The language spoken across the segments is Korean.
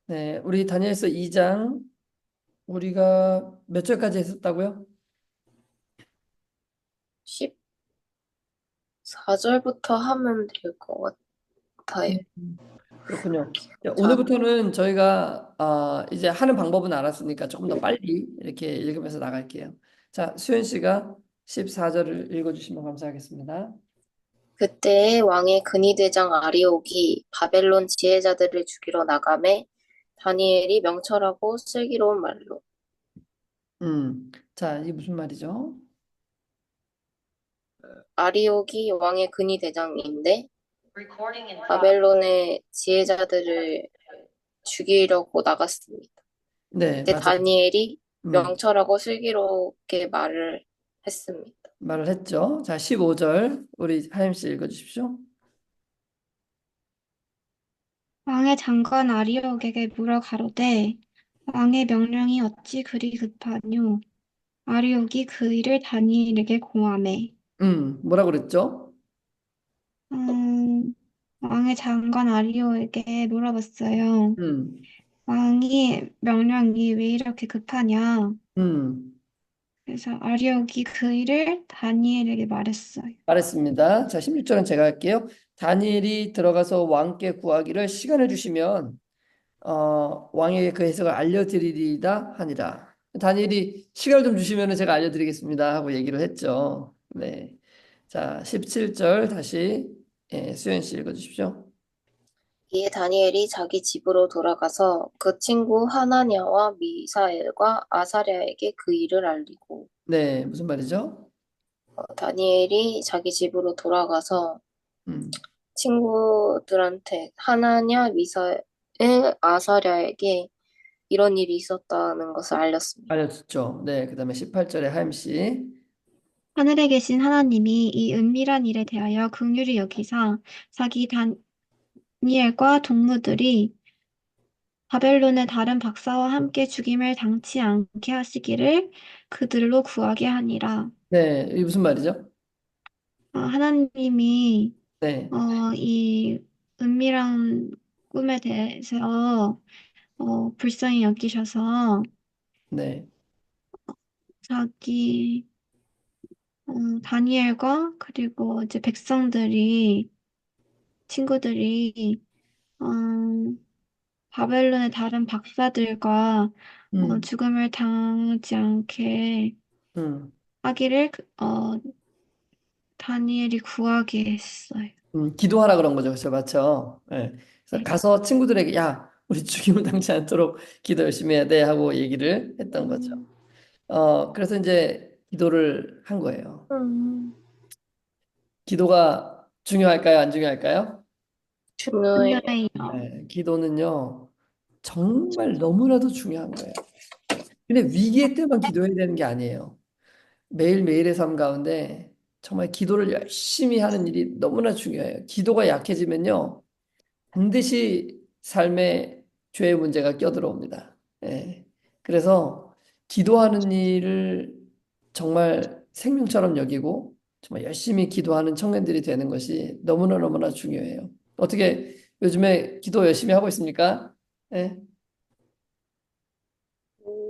네, 우리 다니엘서 2장 우리가 몇 절까지 했었다고요? 14절부터 하면 될 것 같아요. 음. 그렇군요. 자, 자, 오늘부터는 저희가 이제 하는 방법은 알았으니까 조금 더 빨리 이렇게 읽으면서 나갈게요. 자, 수현 씨가 14절을 읽어주시면 감사하겠습니다. 그때에 왕의 근위대장 아리옥이 바벨론 지혜자들을 죽이러 나가매 다니엘이 명철하고 슬기로운 말로 자, 이게 무슨 말이죠? 아리옥이 왕의 근위대장인데 바벨론의 지혜자들을 죽이려고 나갔습니다. 네, 그때 맞아요. 다니엘이 음, 명철하고 슬기롭게 말을 했습니다. 말을 했죠. 자, 15절 우리 하임 씨 읽어주십시오. 왕의 장관 아리옥에게 물어 가로되 왕의 명령이 어찌 그리 급하뇨? 아리옥이 그 일을 다니엘에게 고하매 뭐라고 그랬죠? 음, 왕의 장관 아리오에게 물어봤어요. 음, 왕이 명령이 왜 이렇게 급하냐? 음. 그래서 아리옥이 그 일을 다니엘에게 말했어요. 말했습니다. 자, 16절은 제가 할게요. 다니엘이 들어가서 왕께 구하기를 시간을 주시면 왕에게 그 해석을 알려드리리다 하니라. 다니엘이 시간을 좀 주시면 제가 알려드리겠습니다 하고 얘기를 했죠. 네. 자, 17절 다시 수현 씨 읽어주십시오. 이에 다니엘이 자기 집으로 돌아가서 그 친구 하나냐와 미사엘과 아사랴에게 그 일을 알리고 네, 무슨 말이죠? 다니엘이 자기 집으로 돌아가서 음, 친구들한테 하나냐, 미사엘, 아사랴에게 이런 일이 있었다는 것을 알렸습니다. 알려줬죠. 네, 그 다음에 18절에 하임 씨. 하늘에 계신 하나님이 이 은밀한 일에 대하여 긍휼히 여기사 자기 다니엘과 동무들이 바벨론의 다른 박사와 함께 죽임을 당치 않게 하시기를 그들로 구하게 하니라. 네, 이게 무슨 말이죠? 하나님이 네, 이 은밀한 꿈에 대해서 불쌍히 여기셔서 네, 자기 다니엘과 그리고 이제 백성들이 친구들이 음, 바벨론의 다른 박사들과 음, 죽음을 당하지 않게 음. 하기를 다니엘이 구하게 했어요. 기도하라 그런 거죠. 그렇죠? 맞죠? 예. 그래서 네. 가서 친구들에게 야, 우리 죽임을 당치 않도록 기도 열심히 해야 돼 하고 얘기를 했던 거죠. 음, 그래서 이제 기도를 한 거예요. 음, 기도가 중요할까요? 안 중요할까요? 중요해요. 중요해요. 네, 기도는요, 정말 너무나도 중요한 거예요. 근데 위기의 때만 기도해야 되는 게 아니에요. 매일매일의 삶 가운데 정말 기도를 열심히 하는 일이 너무나 중요해요. 기도가 약해지면요, 반드시 삶에 죄의 문제가 껴들어옵니다. 예. 그래서 기도하는 일을 정말 생명처럼 여기고 정말 열심히 기도하는 청년들이 되는 것이 너무나 너무나 중요해요. 어떻게 요즘에 기도 열심히 하고 있습니까? 예.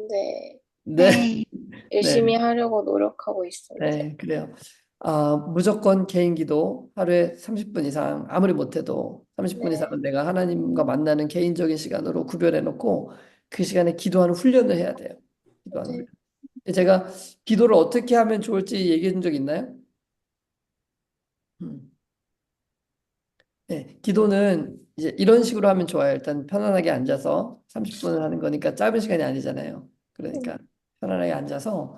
네, 네, 네. 열심히 네, 하려고 노력하고 있습니다. 네, 그래요. 무조건 개인 기도 하루에 30분 이상 아무리 못해도 30분 네, 이상은 내가 하나님과 만나는 개인적인 시간으로 구별해 놓고 그 시간에 기도하는 훈련을 해야 돼요. 기도하는 훈련. 네. 제가 기도를 어떻게 하면 좋을지 얘기해 준 적 있나요? 음. 네, 기도는 이제 이런 식으로 하면 좋아요. 일단 편안하게 앉아서 30분을 하는 거니까 짧은 시간이 아니잖아요. 그러니까 편안하게 앉아서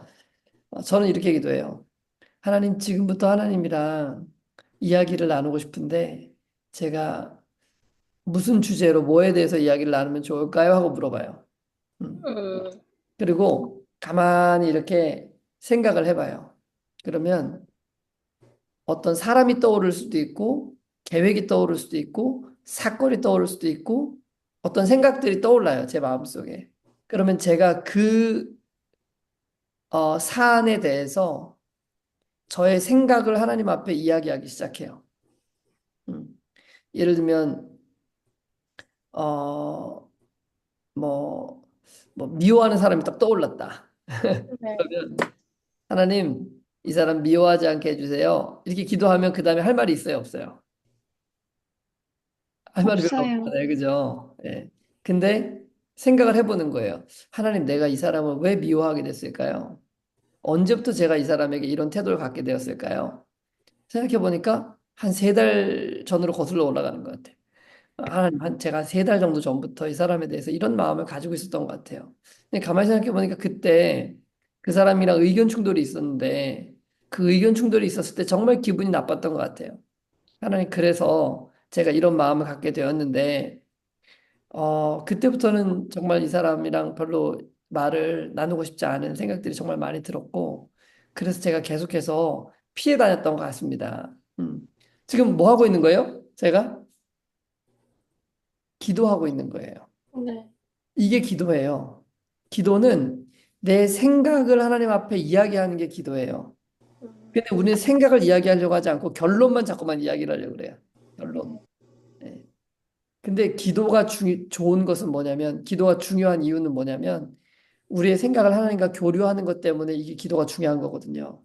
저는 이렇게 기도해요. 하나님, 지금부터 하나님이랑 이야기를 나누고 싶은데 제가 무슨 주제로 뭐에 대해서 이야기를 나누면 좋을까요? 하고 물어봐요. 음. 음, 그리고 가만히 이렇게 생각을 해봐요. 그러면 어떤 사람이 떠오를 수도 있고 계획이 떠오를 수도 있고 사건이 떠오를 수도 있고 어떤 생각들이 떠올라요. 제 마음속에. 그러면 제가 그 사안에 대해서 저의 생각을 하나님 앞에 이야기하기 시작해요. 음. 예를 들면 어, 뭐, 뭐 미워하는 사람이 딱 떠올랐다. 네. 그러면 하나님, 이 사람 미워하지 않게 해주세요. 이렇게 기도하면 그 다음에 할 말이 있어요, 없어요? 할 말이 별로 없어요. 없잖아요, 그죠? 예. 근데 생각을 해보는 거예요. 하나님, 내가 이 사람을 왜 미워하게 됐을까요? 언제부터 제가 이 사람에게 이런 태도를 갖게 되었을까요? 생각해 보니까 한 3달 전으로 거슬러 올라가는 것 같아요. 제가 3달 정도 전부터 이 사람에 대해서 이런 마음을 가지고 있었던 것 같아요. 근데 가만히 생각해 보니까 그때 그 사람이랑 의견 충돌이 있었는데 그 의견 충돌이 있었을 때 정말 기분이 나빴던 것 같아요. 하나님, 그래서 제가 이런 마음을 갖게 되었는데 그때부터는 정말 이 사람이랑 별로 말을 나누고 싶지 않은 생각들이 정말 많이 들었고, 그래서 제가 계속해서 피해 다녔던 것 같습니다. 지금 뭐 하고 있는 거예요? 제가 기도하고 있는 거예요. 네. 이게 기도예요. 기도는 내 생각을 하나님 앞에 이야기하는 게 기도예요. 근데 우리는 생각을 이야기하려고 하지 않고 결론만 자꾸만 이야기를 하려고 그래요. 결론. 예. 근데 좋은 것은 뭐냐면, 기도가 중요한 이유는 뭐냐면, 우리의 생각을 하나님과 교류하는 것 때문에 이게 기도가 중요한 거거든요.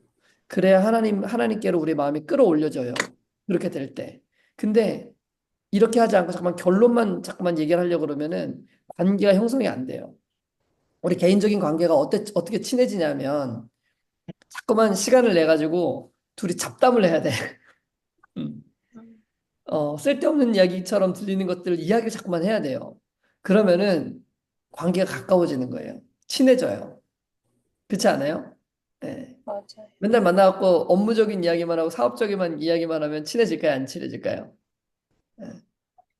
그래야 하나님께로 우리 마음이 끌어올려져요. 그렇게 될 때. 근데 이렇게 하지 않고 잠깐만 결론만 자꾸만 얘기를 하려고 그러면은 관계가 형성이 안 돼요. 우리 개인적인 관계가 어떻게 친해지냐면 자꾸만 시간을 내 가지고 둘이 잡담을 해야 돼. 음. 쓸데없는 이야기처럼 들리는 것들 이야기를 자꾸만 해야 돼요. 그러면은 관계가 가까워지는 거예요. 친해져요. 그렇지 않아요? 네. 맞아요. 맨날 만나갖고 업무적인 이야기만 하고 사업적인 이야기만 하면 친해질까요? 안 친해질까요? 네.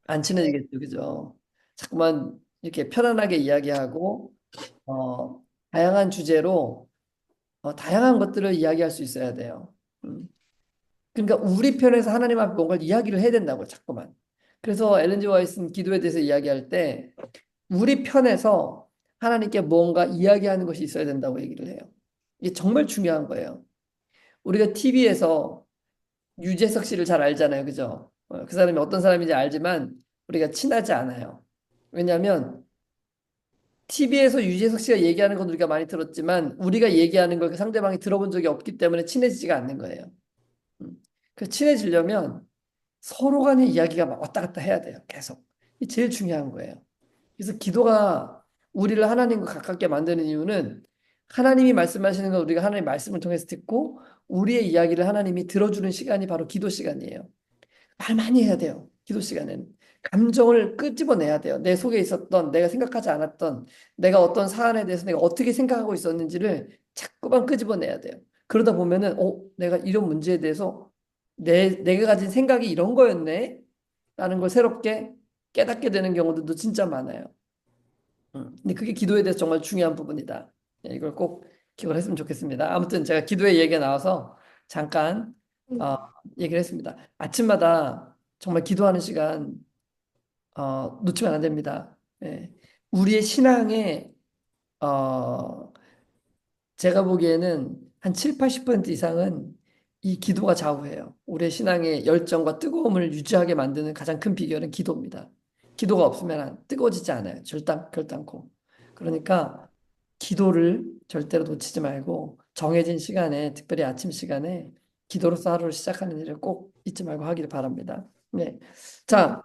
안 친해지겠죠, 그죠? 자꾸만 이렇게 편안하게 이야기하고 다양한 주제로 다양한 것들을 이야기할 수 있어야 돼요. 그러니까 우리 편에서 하나님 앞에 뭔가를 이야기를 해야 된다고 자꾸만. 그래서 엘렌 지 화이트는 기도에 대해서 이야기할 때 우리 편에서 하나님께 뭔가 이야기하는 것이 있어야 된다고 얘기를 해요. 이게 정말 중요한 거예요. 우리가 TV에서 유재석 씨를 잘 알잖아요. 그죠? 그 사람이 어떤 사람인지 알지만 우리가 친하지 않아요. 왜냐하면 TV에서 유재석 씨가 얘기하는 건 우리가 많이 들었지만 우리가 얘기하는 걸 그 상대방이 들어본 적이 없기 때문에 친해지지가 않는 거예요. 음. 그 친해지려면 서로 간의 이야기가 막 왔다 갔다 해야 돼요. 계속. 이게 제일 중요한 거예요. 그래서 기도가 우리를 하나님과 가깝게 만드는 이유는 하나님이 말씀하시는 걸 우리가 하나님의 말씀을 통해서 듣고 우리의 이야기를 하나님이 들어주는 시간이 바로 기도 시간이에요. 말 많이 해야 돼요. 기도 시간에는. 감정을 끄집어내야 돼요. 내 속에 있었던, 내가 생각하지 않았던, 내가 어떤 사안에 대해서 내가 어떻게 생각하고 있었는지를 자꾸만 끄집어내야 돼요. 그러다 보면은, 내가 이런 문제에 대해서 내가 가진 생각이 이런 거였네? 라는 걸 새롭게 깨닫게 되는 경우들도 진짜 많아요. 근데 그게 기도에 대해서 정말 중요한 부분이다. 이걸 꼭 기억을 했으면 좋겠습니다. 아무튼 제가 기도의 얘기가 나와서 잠깐 어, 얘기를 했습니다. 아침마다 정말 기도하는 시간 놓치면 안 됩니다. 예. 우리의 신앙에 어, 제가 보기에는 한 7, 80% 이상은 이 기도가 좌우해요. 우리의 신앙의 열정과 뜨거움을 유지하게 만드는 가장 큰 비결은 기도입니다. 기도가 없으면 뜨거워지지 않아요. 결단코. 그러니까 기도를 절대로 놓치지 말고 정해진 시간에, 특별히 아침 시간에 기도로서 하루를 시작하는 일을 꼭 잊지 말고 하기를 바랍니다. 네. 자,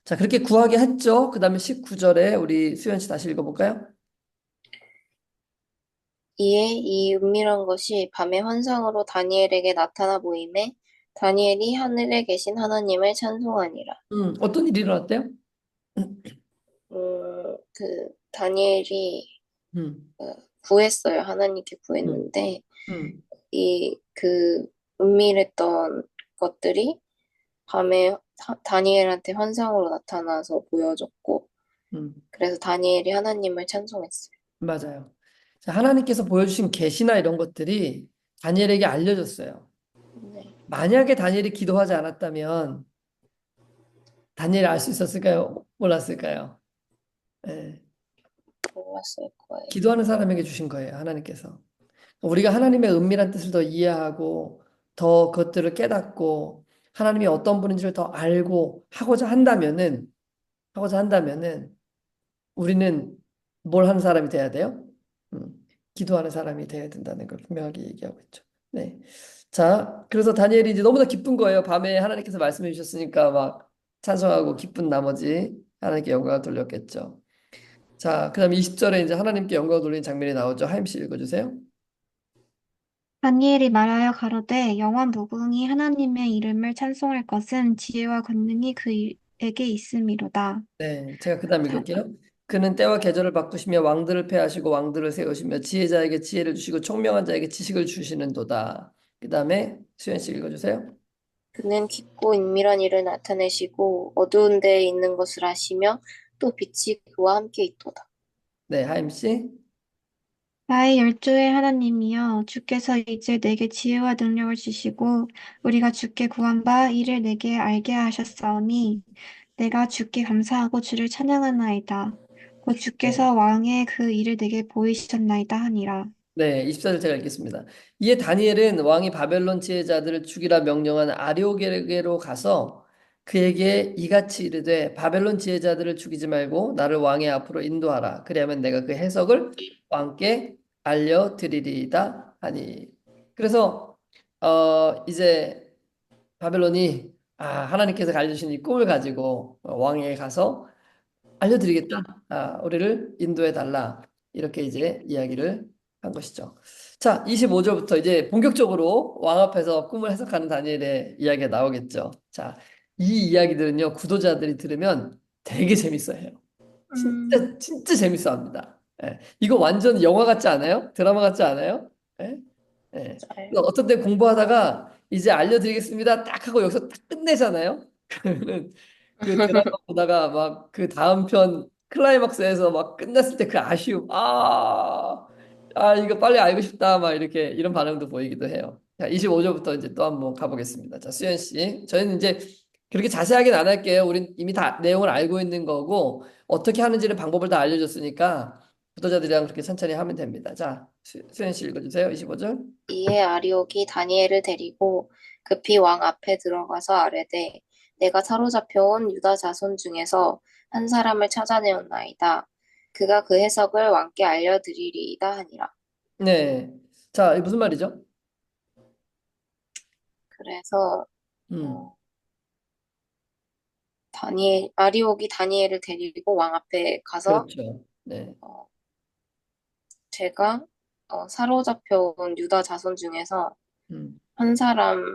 자, 그렇게 구하게 했죠. 그 다음에 19절에 우리 수연 씨 다시 읽어볼까요? 이에 이 은밀한 것이 밤의 환상으로 다니엘에게 나타나 보임에 다니엘이 하늘에 계신 하나님을 찬송하니라. 어떤 일이 일어났대요? 다니엘이 음, 구했어요. 하나님께 음, 구했는데 음, 그 은밀했던 것들이 밤에 다니엘한테 환상으로 나타나서 보여줬고 음, 그래서 다니엘이 하나님을 찬송했어요. 맞아요. 자, 하나님께서 보여주신 계시나 이런 것들이 다니엘에게 알려졌어요. 네, 만약에 다니엘이 기도하지 않았다면 다니엘이 알 수 있었을까요? 몰랐을까요? 예, 몰랐을 거예요. 기도하는 사람에게 주신 거예요, 하나님께서. 우리가 하나님의 은밀한 뜻을 더 이해하고 더 그것들을 깨닫고 하나님이 어떤 분인지를 더 알고 하고자 한다면은 우리는 뭘 하는 사람이 돼야 돼요? 기도하는 사람이 돼야 된다는 걸 분명하게 얘기하고 있죠. 네. 자, 그래서 다니엘이 이제 너무나 기쁜 거예요. 밤에 하나님께서 말씀해 주셨으니까 막 찬송하고 기쁜 나머지 하나님께 영광을 돌렸겠죠. 자, 그다음 20절에 이제 하나님께 영광을 돌리는 장면이 나오죠. 하임 씨 읽어주세요. 다니엘이 말하여 가로되 영원 무궁히 하나님의 이름을 찬송할 것은 지혜와 권능이 그에게 있음이로다. 네, 제가 그다음 자, 읽을게요. 그는 때와 계절을 바꾸시며 왕들을 패하시고 왕들을 세우시며 지혜자에게 지혜를 주시고 총명한 자에게 지식을 주시는도다. 그다음에 수현 씨 읽어주세요. 그는 깊고 은밀한 일을 나타내시고 어두운 데에 있는 것을 아시며 또 빛이 그와 함께 있도다. 네, 하임 씨. 나의 열조의 하나님이여 주께서 이제 내게 지혜와 능력을 주시고 우리가 주께 구한 바 이를 내게 알게 하셨사오니 내가 주께 감사하고 주를 찬양하나이다. 곧 네. 주께서 왕의 그 일을 내게 보이셨나이다 하니라. 네, 24절 제가 읽겠습니다. 이에 다니엘은 왕이 바벨론 지혜자들을 죽이라 명령한 아리오게로 가서 그에게 이같이 이르되 바벨론 지혜자들을 죽이지 말고 나를 왕의 앞으로 인도하라. 그리하면 내가 그 해석을 왕께 알려드리리이다 하니. 그래서 이제 바벨론이 하나님께서 가르치신 이 꿈을 가지고 왕에게 가서 알려드리겠다. 우리를 인도해 달라. 이렇게 이제 이야기를 한 것이죠. 자, 25절부터 이제 본격적으로 왕 앞에서 꿈을 해석하는 다니엘의 이야기가 나오겠죠. 자, 이 이야기들은요, 구도자들이 들으면 되게 재밌어해요. 진짜 재밌어 합니다. 예, 이거 완전 영화 같지 않아요? 드라마 같지 않아요? 예? 예. 잘. 그래서 어떤 때 공부하다가 이제 알려드리겠습니다. 딱 하고 여기서 딱 끝내잖아요? 그러면은 그 드라마 보다가 막 그 다음 편 클라이막스에서 막 끝났을 때 그 아쉬움. 이거 빨리 알고 싶다. 막 이렇게 이런 반응도 보이기도 해요. 자, 25절부터 이제 또 한번 가보겠습니다. 자, 수현 씨. 저희는 이제 그렇게 자세하게는 안 할게요. 우린 이미 다 내용을 알고 있는 거고 어떻게 하는지는 방법을 다 알려줬으니까 구독자들이랑 그렇게 천천히 하면 됩니다. 자, 수현 씨 읽어주세요. 25절. 이에 아리옥이 다니엘을 데리고 급히 왕 앞에 들어가서 아뢰되 내가 사로잡혀온 유다 자손 중에서 한 사람을 찾아내었나이다. 그가 그 해석을 왕께 알려드리리이다 하니라. 네. 자, 이게 무슨 말이죠? 그래서 음, 어, 아리옥이 다니엘을 데리고 왕 앞에 가서 그렇죠. 네. 어, 제가 사로잡혀온 유다 자손 중에서 음, 한 사람이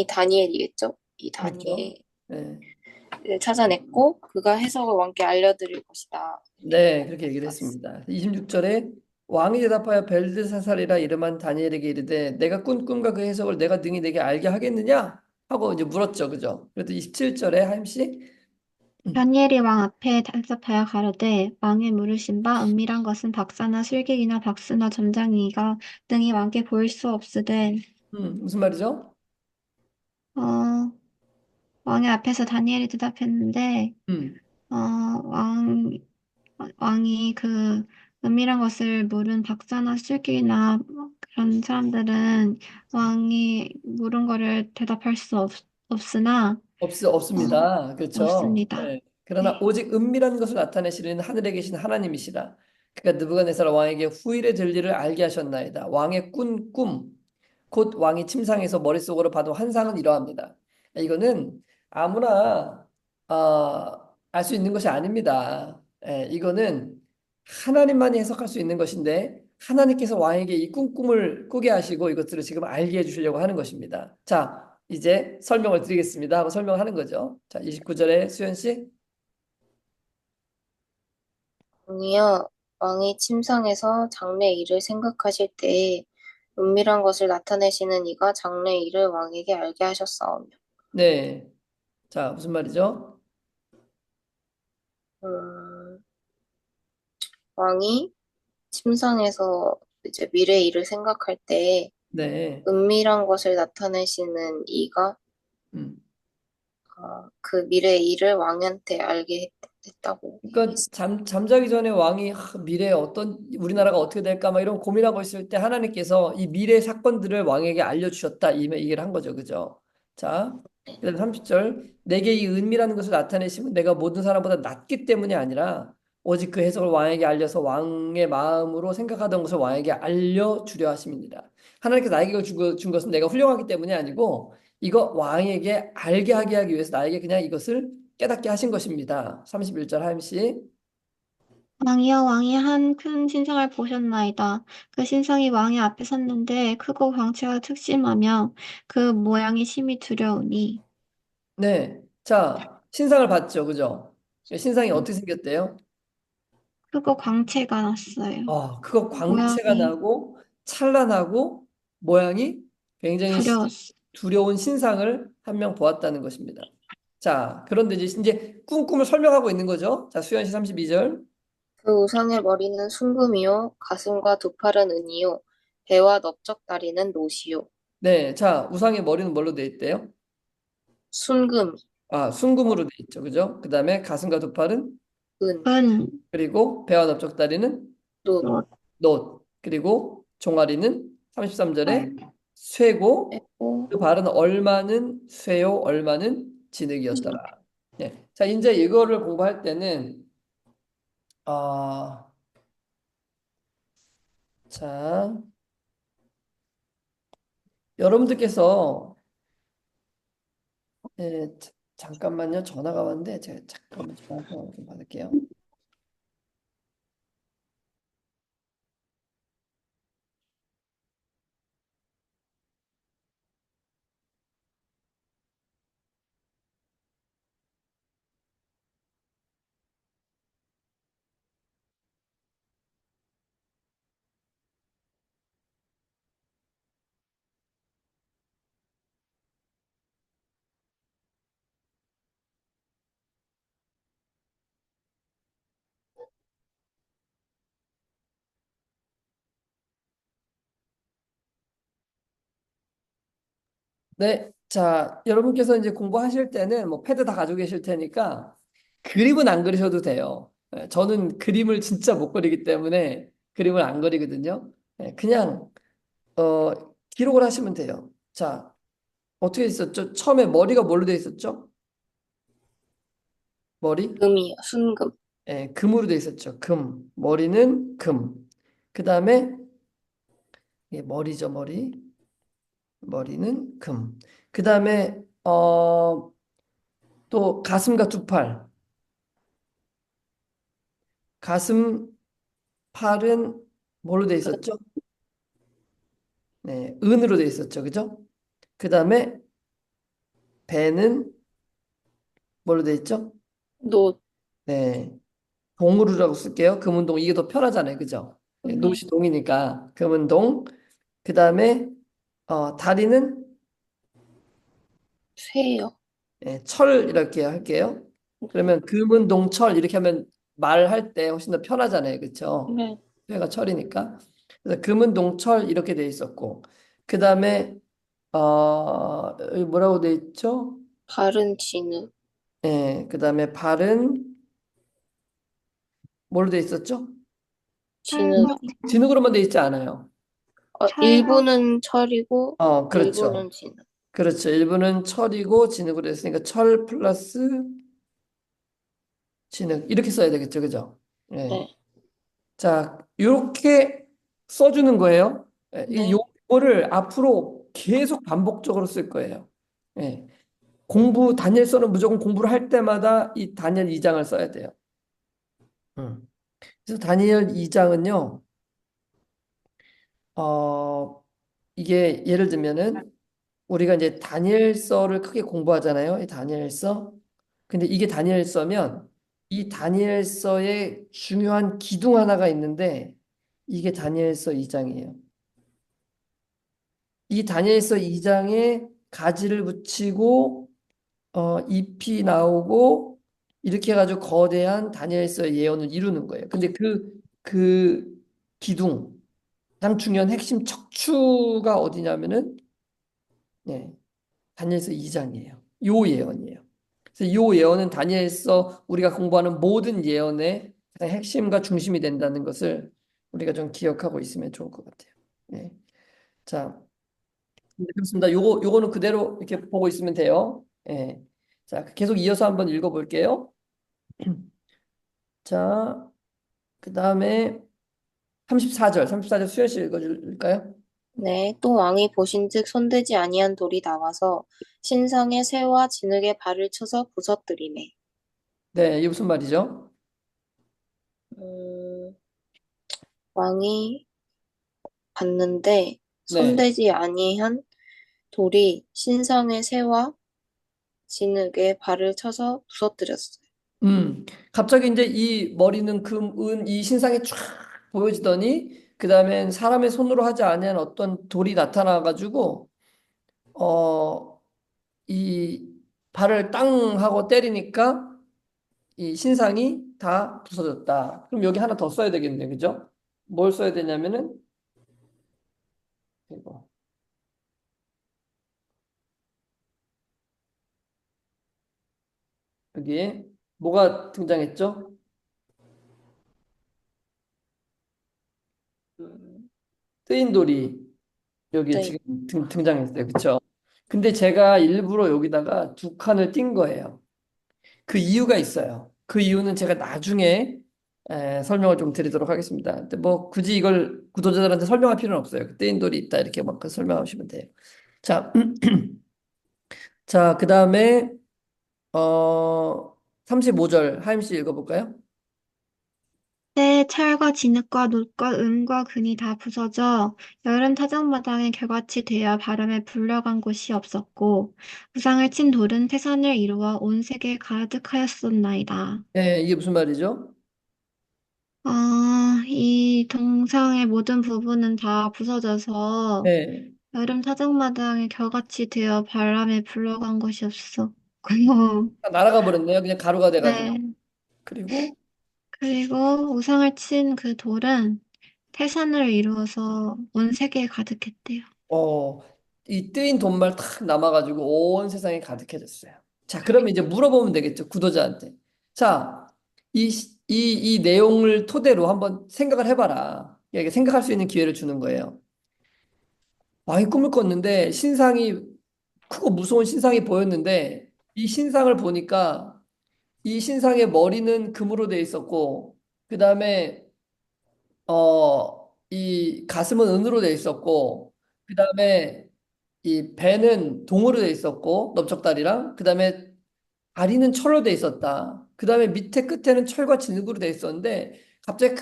다니엘이겠죠? 이 그렇죠. 다니엘을 네. 찾아냈고 그가 해석을 왕께 알려드릴 것이다. 네, 그렇게 얘기를 말씀. 했습니다. 26절에 왕이 대답하여 벨드사살이라 이름한 다니엘에게 이르되 내가 꾼 꿈과 그 해석을 내가 능히 내게 알게 하겠느냐? 하고 이제 물었죠. 그죠? 그래도 27절에 하임씨 다니엘이 왕 앞에 대답하여 가로되 왕의 물으신 바 은밀한 것은 박사나 술객이나 박수나 점장이가 등이 왕께 보일 수 없으되 무슨 말이죠? 어, 왕의 앞에서 다니엘이 대답했는데 음, 어, 왕 왕이 그 은밀한 것을 물은 박사나 술객이나 그런 사람들은 왕이 물은 거를 대답할 수 없으나 어, 없습니다. 그렇죠. 없습니다. 네. 그러나 네. 오직 은밀한 것을 나타내시는 하늘에 계신 하나님이시라. 그러니까 느부갓네살 왕에게 후일의 될 일을 알게 하셨나이다. 왕의 꾼 꿈, 곧 왕이 침상에서 머릿속으로 봐도 환상은 이러합니다. 이거는 아무나 알 수 있는 것이 아닙니다. 이거는 하나님만이 해석할 수 있는 것인데 하나님께서 왕에게 이 꿈을 꾸게 하시고 이것들을 지금 알게 해주시려고 하는 것입니다. 자, 이제 설명을 드리겠습니다 하고 설명하는 거죠. 자, 29절에 수연 씨. 왕이여, 왕이 침상에서 장래 일을 생각하실 때에 은밀한 것을 나타내시는 이가 장래 일을 왕에게 알게 하셨사오며. 네. 자, 무슨 말이죠? 음, 왕이 침상에서 이제 미래 일을 생각할 때에 네. 은밀한 것을 나타내시는 이가 음. 그 미래 일을 왕한테 알게 했다고 그러니까 얘기했어요. 잠자기 전에 왕이 미래에 어떤 우리나라가 어떻게 될까 막 이런 고민하고 있을 때 하나님께서 이 미래 사건들을 왕에게 알려주셨다 이 얘기를 한 거죠, 그죠? 자, 그다음 30절 내게 이 은밀한 것을 나타내시면 내가 모든 사람보다 낫기 때문이 아니라 오직 그 해석을 왕에게 알려서 왕의 마음으로 생각하던 것을 왕에게 알려주려 하심이니라. 하나님께서 나에게 이걸 준 것은 내가 훌륭하기 때문이 아니고 이거 왕에게 알게 하게 하기 위해서 나에게 그냥 이것을 깨닫게 하신 것입니다. 31절 하임씨. 왕이여 왕이 한 큰 신상을 보셨나이다. 그 신상이 왕의 앞에 섰는데 크고 광채가 특심하며 그 모양이 심히 두려우니 네. 자, 신상을 봤죠. 그죠? 신상이 어떻게 생겼대요? 크고 광채가 났어요. 그거 광채가 모양이 나고 찬란하고 모양이 굉장히 두려웠어. 두려운 신상을 한 명 보았다는 것입니다. 자, 그런데 이제 꿈을 설명하고 있는 거죠. 자, 수현 씨 32절. 그 우상의 머리는 순금이요, 가슴과 두 팔은 은이요, 배와 넓적다리는 노시요. 네, 자, 우상의 머리는 뭘로 돼 있대요? 순금, 순금으로 돼 있죠. 그죠? 그 다음에 가슴과 두 팔은 은, 은, 그리고 배와 넓적다리는 놋, 롯, 놋. 그리고 종아리는 33절에 말, 쇠고 빼고, 그 발은 얼마는 쇠요, 얼마는 진흙이었더라. 네. 자, 이제 이거를 공부할 때는 아, 자, 여러분들께서 잠깐만요. 전화가 왔는데 제가 잠깐만 전화 좀 받을게요. 네. 자, 여러분께서 이제 공부하실 때는 뭐 패드 다 가지고 계실 테니까 그림은 안 그리셔도 돼요. 저는 그림을 진짜 못 그리기 때문에 그림을 안 그리거든요. 그냥 어, 기록을 하시면 돼요. 자, 어떻게 있었죠? 처음에 머리가 뭘로 돼 있었죠? 머리? 금이요, 순금, 금으로 돼 있었죠. 금. 머리는 금. 그 다음에 머리죠, 머리. 머리는 금. 그 다음에 또 가슴과 두 팔. 가슴, 팔은 뭘로 돼 은, 있었죠? 네, 은으로 돼 있었죠. 그죠? 그 다음에 배는 뭘로 돼 있죠? 놋, 네, 동으로라고 쓸게요. 금은동 이게 더 편하잖아요. 그죠? 네, 네, 노시 동이니까 금은동. 그 다음에 다리는 쇠요. 철 이렇게 할게요. 그러면 금은동철 이렇게 하면 말할 때 훨씬 더 편하잖아요. 그렇죠? 네, 회가 철이니까. 그래서 금은동철 이렇게 돼 있었고 그 다음에 여기 뭐라고 돼 있죠? 발은 진흙, 그 다음에 발은 뭘로 돼 있었죠? 진흙, 찰, 진흙으로만 돼 있지 않아요. 찰, 일부는 철이고, 그렇죠. 일부는 진흙. 그렇죠. 일부는 철이고 진흙으로 했으니까 철 플러스 진흙 이렇게 써야 되겠죠. 그죠? 예. 네, 자, 이렇게 써주는 거예요. 네, 요거를 앞으로 계속 반복적으로 쓸 거예요. 예. 다니엘서는 무조건 공부를 할 때마다 이 다니엘 2장을 써야 돼요. 음. 그래서 다니엘 2장은요, 이게 예를 들면은 우리가 이제 다니엘서를 크게 공부하잖아요. 이 다니엘서. 근데 이게 다니엘서면 이 다니엘서에 중요한 기둥 하나가 있는데 이게 다니엘서 2장이에요. 이 다니엘서 2장에 가지를 붙이고 잎이 나오고 이렇게 해가지고 거대한 다니엘서의 예언을 이루는 거예요. 근데 그 기둥, 가장 중요한 핵심 척추가 어디냐면은 네, 다니엘서 2장이에요. 요 예언이에요. 그래서 요 예언은 다니엘서 우리가 공부하는 모든 예언의 가장 핵심과 중심이 된다는 것을 우리가 좀 기억하고 있으면 좋을 것 같아요. 네. 자, 네, 그렇습니다. 요거는 그대로 이렇게 보고 있으면 돼요. 예. 자, 계속 이어서 한번 읽어볼게요. 자, 그 다음에 34절 수현 씨 읽어줄까요? 네, 또 왕이 보신즉 손대지 아니한 돌이 나와서 신상의 새와 진흙의 발을 쳐서 부서뜨리매. 네, 이게 무슨 말이죠? 음, 왕이 봤는데 네. 손대지 아니한 돌이 신상의 새와 진흙의 발을 쳐서 부서뜨렸어요. 갑자기 이제 이 머리는 금, 이 신상이 쫙 보여지더니, 그 다음엔 사람의 손으로 하지 아니한 어떤 돌이 나타나가지고, 어, 이 발을 땅 하고 때리니까 이 신상이 다 부서졌다. 그럼 여기 하나 더 써야 되겠네, 그죠? 뭘 써야 되냐면은, 이거. 여기에 뭐가 등장했죠? 음, 뜨인 돌이 여기에 네. 지금 등장했어요. 그쵸? 근데 제가 일부러 여기다가 두 칸을 띈 거예요. 그 이유가 있어요. 그 이유는 제가 나중에 설명을 좀 드리도록 하겠습니다. 근데 뭐 굳이 이걸 구독자들한테 설명할 필요는 없어요. 그 뜨인 돌이 있다 이렇게 막 설명하시면 돼요. 자, 자, 그 다음에 35절 하임 씨 읽어볼까요? 때에 철과 진흙과 놋과 은과 금이 다 부서져 여름 타작마당에 겨같이 되어 바람에 불려간 곳이 없었고 우상을 친 돌은 태산을 이루어 온 세계에 가득하였었나이다. 네, 이게 무슨 말이죠? 이 동상의 모든 부분은 다 부서져서 네, 여름 타작마당에 겨같이 되어 바람에 불려간 것이 없었고 다 날아가 버렸네요. 그냥 가루가 돼가지고. 네. 그리고 그리고 우상을 친 그 돌은 태산을 이루어서 온 세계에 가득했대요. 어, 이 뜨인 돈말 탁 남아가지고 온 세상이 가득해졌어요. 자, 그러면 이제 물어보면 되겠죠, 구독자한테. 자, 이 내용을 토대로 한번 생각을 해봐라. 이게 생각할 수 있는 기회를 주는 거예요. 왕이 꿈을 꿨는데 신상이 크고 무서운 신상이 보였는데 이 신상을 보니까 이 신상의 머리는 금으로 돼 있었고 그 다음에 이 가슴은 은으로 돼 있었고 그 다음에 이 배는 동으로 돼 있었고 넓적다리랑 그다음에 다리는 철로 돼 있었다. 그다음에 밑에 끝에는 철과 진흙으로 돼 있었는데 갑자기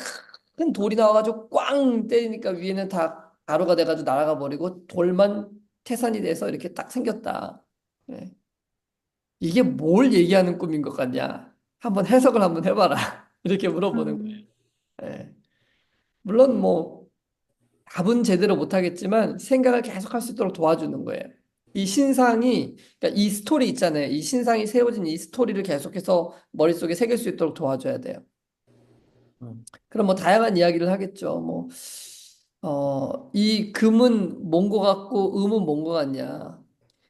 큰 돌이 나와가지고 꽝 때리니까 위에는 다 가루가 돼가지고 날아가 버리고 돌만 태산이 돼서 이렇게 딱 생겼다. 네. 이게 뭘 얘기하는 꿈인 것 같냐? 한번 해석을 한번 해봐라. 이렇게 물어보는 거예요. 음, 네. 물론 뭐 답은 제대로 못하겠지만 생각을 계속 할 수 있도록 도와주는 거예요. 이 신상이, 그러니까 이 스토리 있잖아요. 이 신상이 세워진 이 스토리를 계속해서 머릿속에 새길 수 있도록 도와줘야 돼요. 그럼 뭐 다양한 이야기를 하겠죠. 뭐, 이 금은 뭔 거 같고 음은 뭔 거 같냐.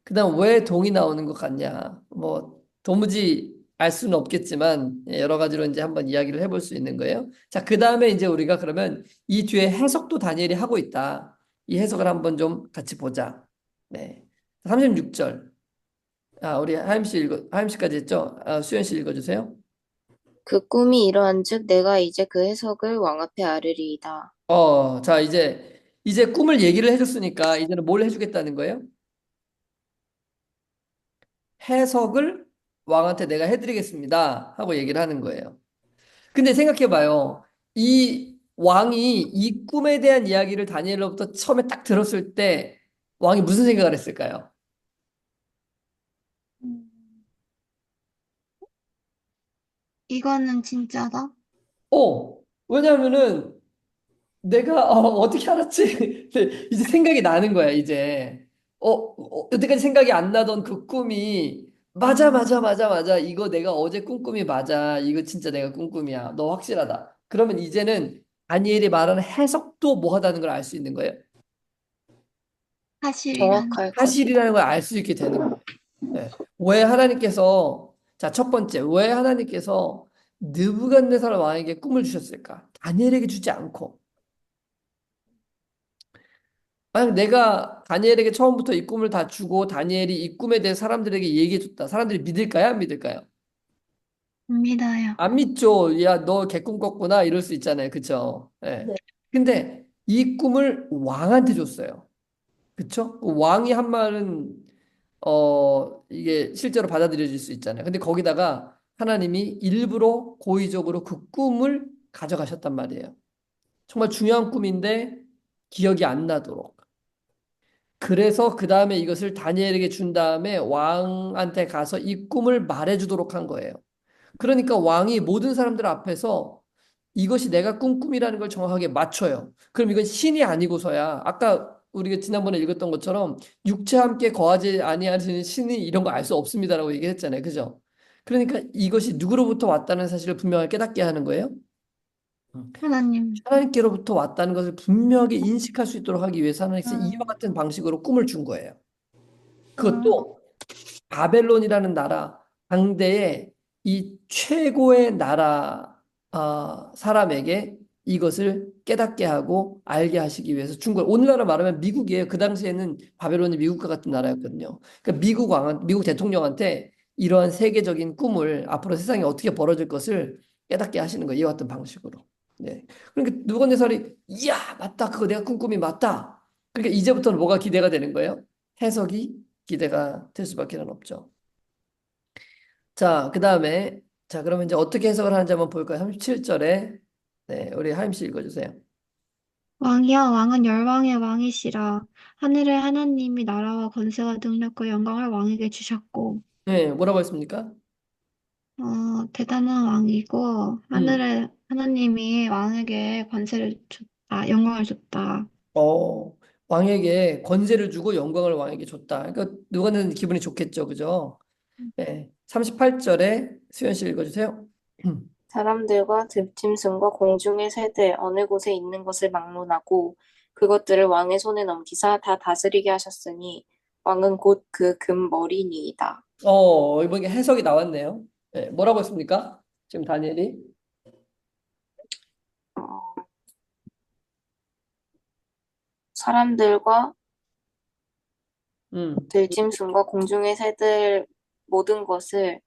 그다음 왜 동이 나오는 것 같냐. 뭐 도무지 알 수는 없겠지만 여러 가지로 이제 한번 이야기를 해볼 수 있는 거예요. 자, 그다음에 이제 우리가 그러면 이 뒤에 해석도 다니엘이 하고 있다. 이 해석을 한번 좀 같이 보자. 네. 36절. 우리 하임 씨까지 했죠? 수현 씨 읽어주세요. 그 꿈이 이러한즉 내가 이제 그 해석을 왕 앞에 아뢰리이다. 자, 이제 꿈을 얘기를 해줬으니까 이제는 뭘 해주겠다는 거예요? 해석을 왕한테 내가 해드리겠습니다. 하고 얘기를 하는 거예요. 근데 생각해봐요. 이 왕이 이 꿈에 대한 이야기를 다니엘로부터 처음에 딱 들었을 때 왕이 무슨 생각을 했을까요? 음, 이거는 진짜다? 왜냐하면은 내가 어떻게 알았지? 이제 생각이 나는 거야, 이제. 여태까지 생각이 안 나던 그 꿈이 맞아, 맞아, 맞아, 맞아. 이거 내가 어제 꾼 꿈이 맞아. 이거 진짜 내가 꾼 꿈이야. 너 확실하다. 그러면 이제는 다니엘이 말하는 해석도 뭐 하다는 걸 알 수 있는 거예요. 사실이란. 정확할 것이다. 사실이라는 걸 알 수 있게 되는 거예요. 네. 왜 하나님께서 자, 첫 번째, 왜 하나님께서 느부갓네살 왕에게 꿈을 주셨을까? 다니엘에게 주지 않고 만약 내가 다니엘에게 처음부터 이 꿈을 다 주고 다니엘이 이 꿈에 대해 사람들에게 얘기해 줬다. 사람들이 믿을까요? 안 믿을까요? 믿어요. 안 믿죠. 야, 너 개꿈 꿨구나. 이럴 수 있잖아요. 그쵸? 예. 네. 근데 이 꿈을 왕한테 줬어요. 그쵸? 왕이 한 말은, 이게 실제로 받아들여질 수 있잖아요. 근데 거기다가 하나님이 일부러 고의적으로 그 꿈을 가져가셨단 말이에요. 정말 중요한 꿈인데 기억이 안 나도록. 그래서 그 다음에 이것을 다니엘에게 준 다음에 왕한테 가서 이 꿈을 말해주도록 한 거예요. 그러니까 왕이 모든 사람들 앞에서 이것이 내가 꾼 꿈이라는 걸 정확하게 맞춰요. 그럼 이건 신이 아니고서야 아까 우리가 지난번에 읽었던 것처럼 육체와 함께 거하지 아니하시는 신이 이런 거 알 수 없습니다라고 얘기했잖아요. 그죠? 그러니까 이것이 누구로부터 왔다는 사실을 분명하게 깨닫게 하는 거예요. 음. 하나님. 하나님께로부터 왔다는 것을 분명하게 인식할 수 있도록 하기 위해서 하나님께서 이와 음, 같은 방식으로 꿈을 준 거예요. 음, 그것도 바벨론이라는 나라, 당대의 이 최고의 나라 사람에게 이것을 깨닫게 하고 알게 하시기 위해서 준 거예요. 오늘날로 말하면 미국이에요. 그 당시에는 바벨론이 미국과 같은 나라였거든요. 그러니까 미국 대통령한테 이러한 세계적인 꿈을 앞으로 세상에 어떻게 벌어질 것을 깨닫게 하시는 거예요. 이와 같은 방식으로. 네. 그러니까 누갓네살이 이야 맞다. 그거 내가 꾼 꿈이 맞다. 그러니까 이제부터는 뭐가 기대가 되는 거예요? 해석이 기대가 될 수밖에 없죠. 자, 그 다음에, 자, 그러면 이제 어떻게 해석을 하는지 한번 볼까요? 37절에, 네, 우리 하임 씨 읽어주세요. 왕이여 왕은 열왕의 왕이시라. 하늘의 하나님이 나라와 권세와 능력과 영광을 왕에게 주셨고 네, 뭐라고 했습니까? 대단한 왕이고 음, 하늘의 하나님이 왕에게 권세를 줬다. 영광을 줬다. 어, 왕에게 권세를 주고 영광을 왕에게 줬다. 그러니까 누가는 기분이 좋겠죠, 그죠? 네, 38절에 수현 씨 읽어주세요. 사람들과 들짐승과 공중의 새들 어느 곳에 있는 것을 막론하고 그것들을 왕의 손에 넘기사 다 다스리게 하셨으니 왕은 곧 그 금머리니이다. 이번에 해석이 나왔네요. 네, 뭐라고 했습니까? 지금 다니엘이? 어, 사람들과 음, 들짐승과 공중의 새들 모든 것을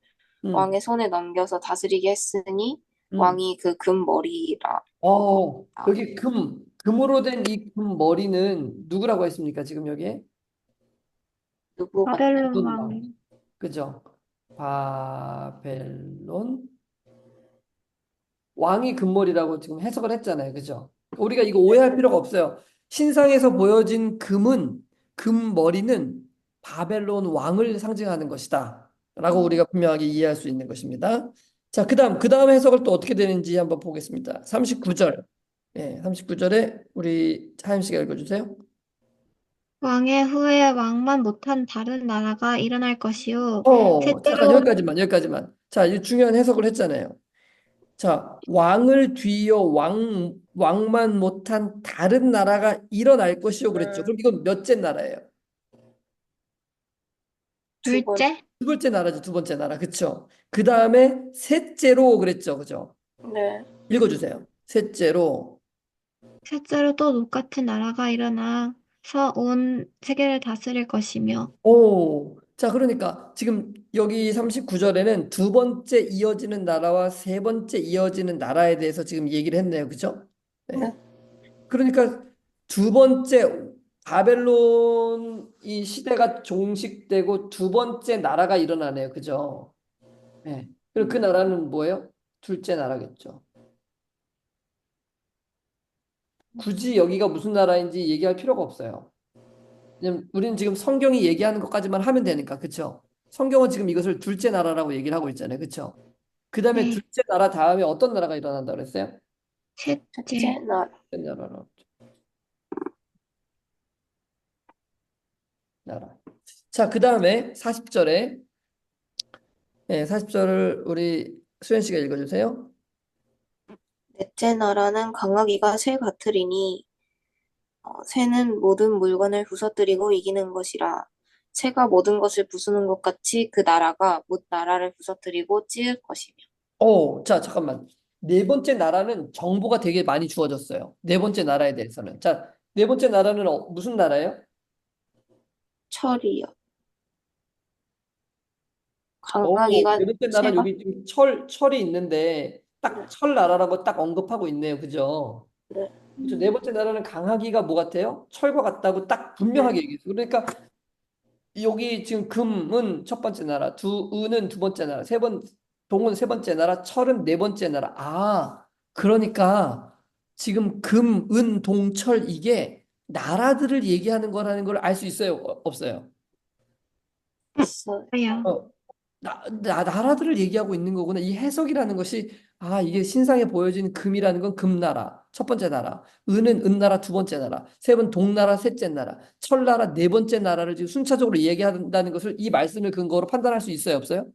음, 왕의 손에 넘겨서 다스리게 했으니 음. 왕이 그 금머리라. 여기 금으로 된 이 금 머리는 누구라고 했습니까? 지금 여기에? 누구 같나요? 바벨론 바벨론 왕. 왕. 그죠? 바벨론 왕이 금머리라고 지금 해석을 했잖아요. 그죠? 우리가 이거 오해할 필요가 없어요. 신상에서 보여진 금머리는 바벨론 왕을 상징하는 것이다. 라고 우리가 분명하게 이해할 수 있는 것입니다. 자, 그 다음 해석을 또 어떻게 되는지 한번 보겠습니다. 39절. 예, 39절에 우리 하임 씨가 읽어주세요. 왕의 후에 왕만 못한 다른 나라가 일어날 것이요. 잠깐 셋째로 여기까지만. 자, 이 중요한 해석을 했잖아요. 자, 왕을 뒤이어 왕만 못한 다른 나라가 일어날 것이요 그랬죠. 그럼 이건 몇째 나라예요? 두 번, 둘째, 두 번째 나라죠, 두 번째 나라. 그쵸? 그 다음에 셋째로 그랬죠. 그죠? 네. 읽어주세요. 셋째로. 셋째로 또 똑같은 나라가 일어나서 온 세계를 다스릴 것이며 자, 그러니까 지금 여기 39절에는 두 번째 이어지는 나라와 세 번째 이어지는 나라에 대해서 지금 얘기를 했네요. 그죠? 네. 네. 그러니까 두 번째 바벨론 이 시대가 종식되고 두 번째 나라가 일어나네요. 그죠? 네. 그리고 그 나라는 뭐예요? 둘째 나라겠죠. 굳이 여기가 무슨 나라인지 얘기할 필요가 없어요. 왜냐면 우리는 지금 성경이 얘기하는 것까지만 하면 되니까. 그쵸? 성경은 지금 이것을 둘째 나라라고 얘기를 하고 있잖아요. 그쵸? 그 다음에 네, 둘째 나라 다음에 어떤 나라가 일어난다 그랬어요? 첫째 셋째. 나라. 첫째 나라. 자, 그 다음에 40절에 40절을 우리 수현 씨가 읽어주세요. 넷째 나라는 강하기가 새 같으리니 새는 모든 물건을 부서뜨리고 이기는 것이라. 새가 모든 것을 부수는 것 같이 그 나라가 못 나라를 부서뜨리고 찌을 것이며. 자, 잠깐만. 네 번째 나라는 정보가 되게 많이 주어졌어요. 네 번째 나라에 대해서는. 자, 네 번째 나라는 무슨 나라예요? 철이요. 강하기가 네 번째 세 나라는 번. 여기 지금 철이 있는데 네, 딱 철나라라고 딱 언급하고 있네요. 그죠? 네, 그렇죠. 네 음, 번째 나라는 강하기가 뭐 같아요? 철과 같다고 딱 분명하게 얘기했어요. 그러니까 여기 지금 금은 첫 번째 나라, 은은 두 번째 나라, 동은 세 번째 나라, 철은 네 번째 나라. 아, 그러니까 지금 금, 은, 동, 철 이게 나라들을 얘기하는 거라는 걸 알 수 있어요? 없어요? 있어요. 있어요. 어, 나라들을 얘기하고 있는 거구나. 이 해석이라는 것이, 아, 이게 신상에 보여진 금이라는 건 금나라, 첫 번째 나라, 은은 은나라, 두 번째 나라, 셉은 동나라, 셋째 나라, 철나라, 네 번째 나라를 지금 순차적으로 얘기한다는 것을 이 말씀을 근거로 판단할 수 있어요, 없어요?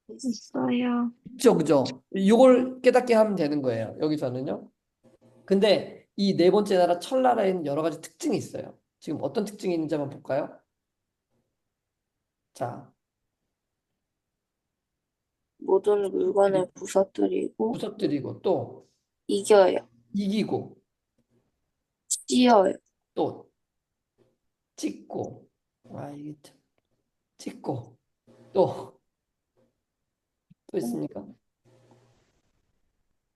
있어요. 있죠, 그죠? 이걸 깨닫게 하면 되는 거예요, 여기서는요. 근데 이 네 번째 나라, 철나라에는 여러 가지 특징이 있어요. 지금 어떤 특징이 있는지 한번 볼까요? 자, 모든 물건을 부서뜨리고 부서뜨리고 또 이겨요. 이기고 찌어요. 또 찍고, 아, 이게 참, 찍고, 또, 또 있습니까?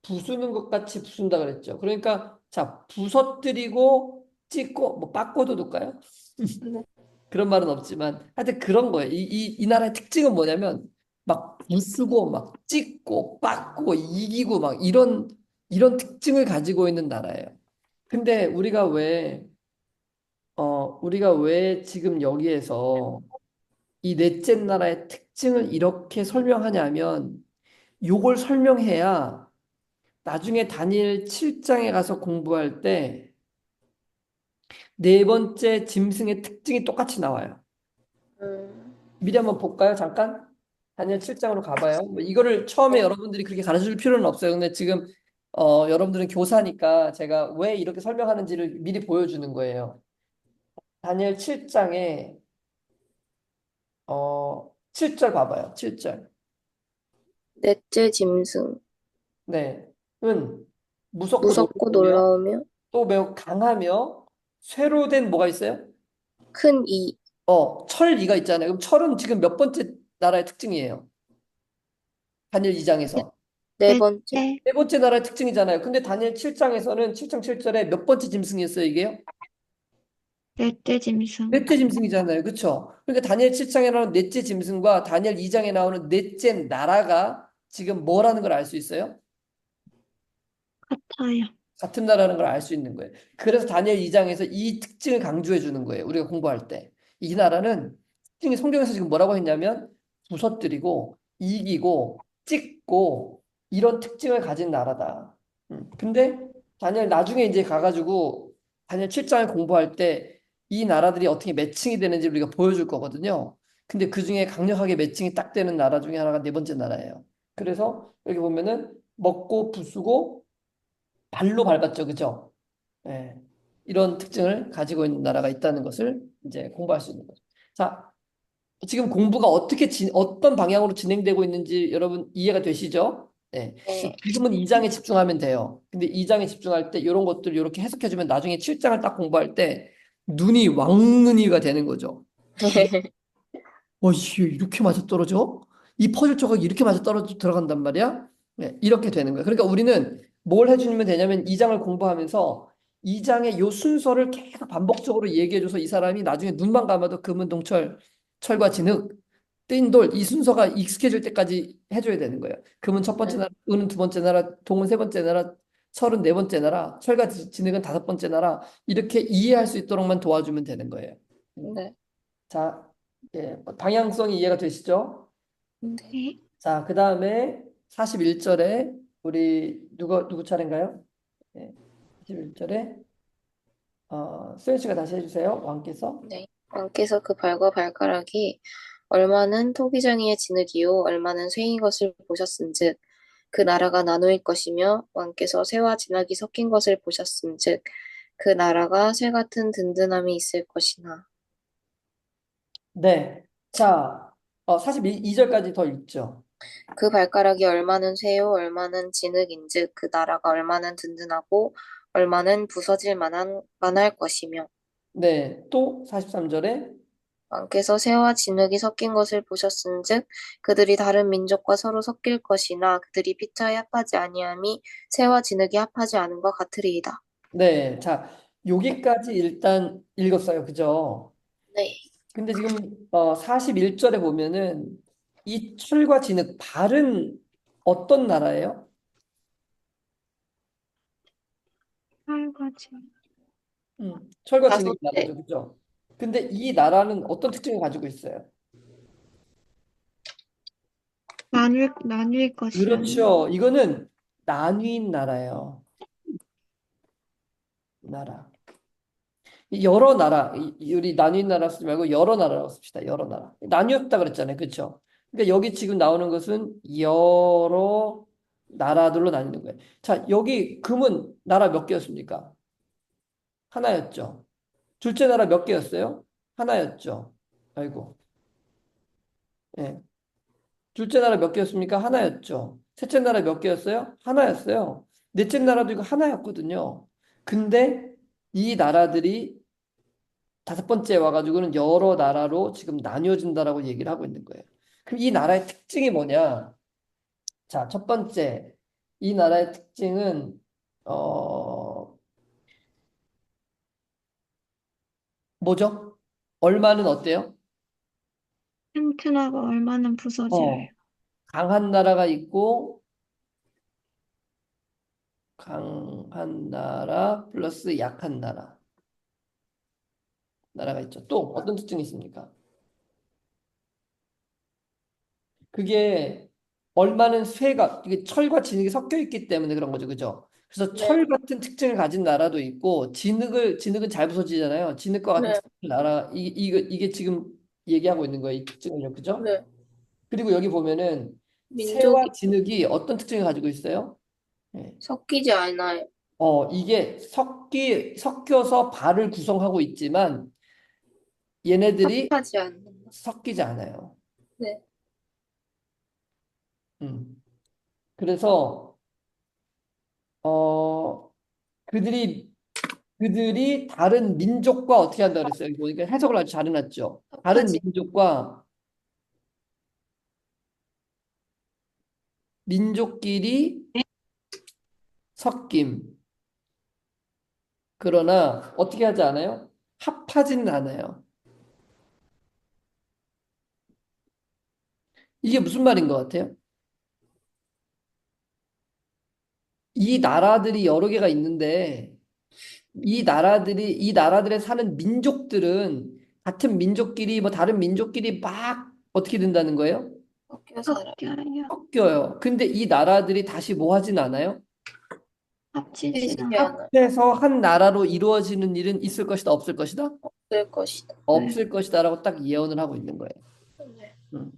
부수는 것 같이 부순다 그랬죠. 그러니까, 자, 부서뜨리고, 찍고, 뭐, 빠꼬도 둘까요? 네. 그런 말은 없지만, 하여튼 그런 거예요. 이 나라의 특징은 뭐냐면, 막 부수고, 막 찍고, 빠고, 이기고, 막 이런 특징을 가지고 있는 나라예요. 근데 우리가 왜 지금 여기에서 이 넷째 나라의 특징을 이렇게 설명하냐면 요걸 설명해야 나중에 다니엘 7장에 가서 공부할 때 네 번째 짐승의 특징이 똑같이 나와요. 음, 미리 한번 볼까요? 잠깐. 다니엘 7장으로 가봐요. 뭐 이거를 처음에 네. 여러분들이 그렇게 가르쳐 줄 필요는 없어요. 근데 지금 여러분들은 교사니까 제가 왜 이렇게 설명하는지를 미리 보여주는 거예요. 다니엘 7장에 7절 봐봐요. 7절. 넷째 짐승. 네. 은 무섭고 무섭고 놀라우며 놀라우며 또 매우 강하며 쇠로 된 뭐가 있어요? 큰 이. 철이가 있잖아요. 그럼 철은 지금 몇 번째 나라의 특징이에요? 다니엘 2장에서. 네 번째. 넷째, 네 번째 나라의 특징이잖아요. 근데 다니엘 7장에서는 7장 7절에 몇 번째 짐승이었어요, 이게요? 넷째 짐승. 넷째 짐승이잖아요. 그렇죠? 그러니까 다니엘 7장에 나오는 넷째 짐승과 다니엘 2장에 나오는 넷째 나라가 지금 뭐라는 걸 알 수 있어요? 같아요. 같은 나라는 걸 알 수 있는 거예요. 그래서 다니엘 2장에서 이 특징을 강조해 주는 거예요. 우리가 공부할 때. 이 나라는 특징이 성경에서 지금 뭐라고 했냐면 부서뜨리고 이기고 찍고 이런 특징을 가진 나라다. 근데 다니엘 나중에 이제 가가지고 다니엘 7장을 공부할 때 이 나라들이 어떻게 매칭이 되는지 우리가 보여줄 거거든요. 근데 그 중에 강력하게 매칭이 딱 되는 나라 중에 하나가 네 번째 나라예요. 그래서 여기 보면은 먹고 부수고 발로 밟았죠. 그죠? 예. 이런 특징을 가지고 있는 나라가 있다는 것을 이제 공부할 수 있는 거죠. 자, 지금 공부가 어떤 방향으로 진행되고 있는지 여러분 이해가 되시죠? 네. 네. 지금은 2장에 집중하면 돼요. 근데 2장에 집중할 때 이런 것들 이렇게 해석해주면 나중에 7장을 딱 공부할 때 눈이 왕눈이가 되는 거죠. 이게 이렇게 맞아 떨어져? 이 퍼즐 조각이 이렇게 맞아 떨어져 들어간단 말이야? 네, 이렇게 되는 거예요. 그러니까 우리는 뭘 해주면 되냐면 2장을 공부하면서 2장의 요 순서를 계속 반복적으로 얘기해줘서 이 사람이 나중에 눈만 감아도 금은동철, 철과 진흙, 띵돌 이 순서가 익숙해질 때까지 해줘야 되는 거예요. 금은 첫 번째 나라, 은은 두 번째 나라, 동은 세 번째 나라, 철은 네 번째 나라, 철과 진흙은 다섯 번째 나라 이렇게 이해할 수 있도록만 도와주면 되는 거예요. 네. 자, 예, 방향성이 이해가 되시죠? 네. 네. 자, 그 다음에 41절에 우리 누구 차례인가요? 예, 41절에 수현 씨가 다시 해주세요. 왕께서. 네. 왕께서 그 발과 발가락이 얼마는 토기장이의 진흙이요 얼마는 쇠인 것을 보셨은즉 그 나라가 나누일 것이며 왕께서 쇠와 진흙이 섞인 것을 보셨은즉 그 나라가 쇠 같은 든든함이 있을 것이나. 네. 자, 42절까지 더 읽죠. 그 발가락이 얼마는 쇠요 얼마는 진흙인즉 그 나라가 얼마는 든든하고 얼마는 부서질 만할 것이며. 네. 또 43절에 왕께서 새와 진흙이 섞인 것을 보셨은즉 그들이 다른 민족과 서로 섞일 것이나 그들이 피차에 합하지 아니함이 새와 진흙이 합하지 않은 것 같으리이다. 네, 자, 여기까지 일단 읽었어요. 그죠? 네. 근데 지금 41절에 보면은 이 철과 진흙 발은 어떤 나라예요? 설거지. 철과 진흙이 다섯째. 나라죠. 그죠? 근데 이 나라는 어떤 특징을 가지고 있어요? 나눌 것이라는. 그렇죠. 이거는 나뉜 나라예요. 나라. 이 여러 나라, 우리 나뉜 나라 쓰지 말고 여러 나라라고 씁시다. 여러 나라. 나뉘었다 그랬잖아요. 그렇죠? 그러니까 여기 지금 나오는 것은 여러 나라들로 나뉘는 거예요. 자, 여기 금은 나라 몇 개였습니까? 하나였죠. 둘째 나라 몇 개였어요? 하나였죠. 아이고. 예. 둘째 나라 몇 개였습니까? 하나였죠. 셋째 나라 몇 개였어요? 하나였어요. 넷째 나라도 이거 하나였거든요. 근데 이 나라들이 다섯 번째 와가지고는 여러 나라로 지금 나뉘어진다라고 얘기를 하고 있는 거예요. 그럼 이 나라의 특징이 뭐냐? 자, 첫 번째, 이 나라의 특징은 어 뭐죠? 얼마는 어때요? 튼튼하고 얼마는 부서져요. 어, 강한 나라가 있고 강한 나라 플러스 약한 나라가 있죠. 또 어떤 특징이 있습니까? 그게 얼마는 쇠가 이게 철과 진흙이 섞여 있기 때문에 그런 거죠, 그죠? 그래서 네. 철 같은 특징을 가진 나라도 있고 진흙은 잘 부서지잖아요. 진흙과 같은 네. 특징의 나라 이게 지금 얘기하고 있는 거예요, 이 특징을요, 그죠? 네. 그리고 여기 보면은 쇠와 민족이 진흙이 어떤 특징을 가지고 있어요? 예. 섞이지 않아요. 이게 섞여서 발을 구성하고 있지만 얘네들이 합하지 않는 것. 섞이지 않아요. 네. 음. 그래서 어 그들이 그들이 다른 민족과 어떻게 한다 그랬어요? 여기 보니까 해석을 아주 잘 해놨죠. 다른 합하지. 민족과 민족끼리 섞임. 그러나 어떻게 하지 않아요? 합하지는 않아요. 이게 무슨 말인 것 같아요? 이 나라들이 여러 개가 있는데 이 나라들에 사는 민족들은 같은 민족끼리 뭐 다른 민족끼리 막 어떻게 된다는 거예요? 섞여 살아요. 섞여요. 섞여요. 근데 이 나라들이 다시 뭐 하진 않아요? 합치진 해지지 않아요. 않아요. 합해서 한 나라로 이루어지는 일은 있을 것이다, 없을 것이다? 될 것이다. 네. 없을 것이다라고 딱 예언을 하고 있는 거예요. 네. 음.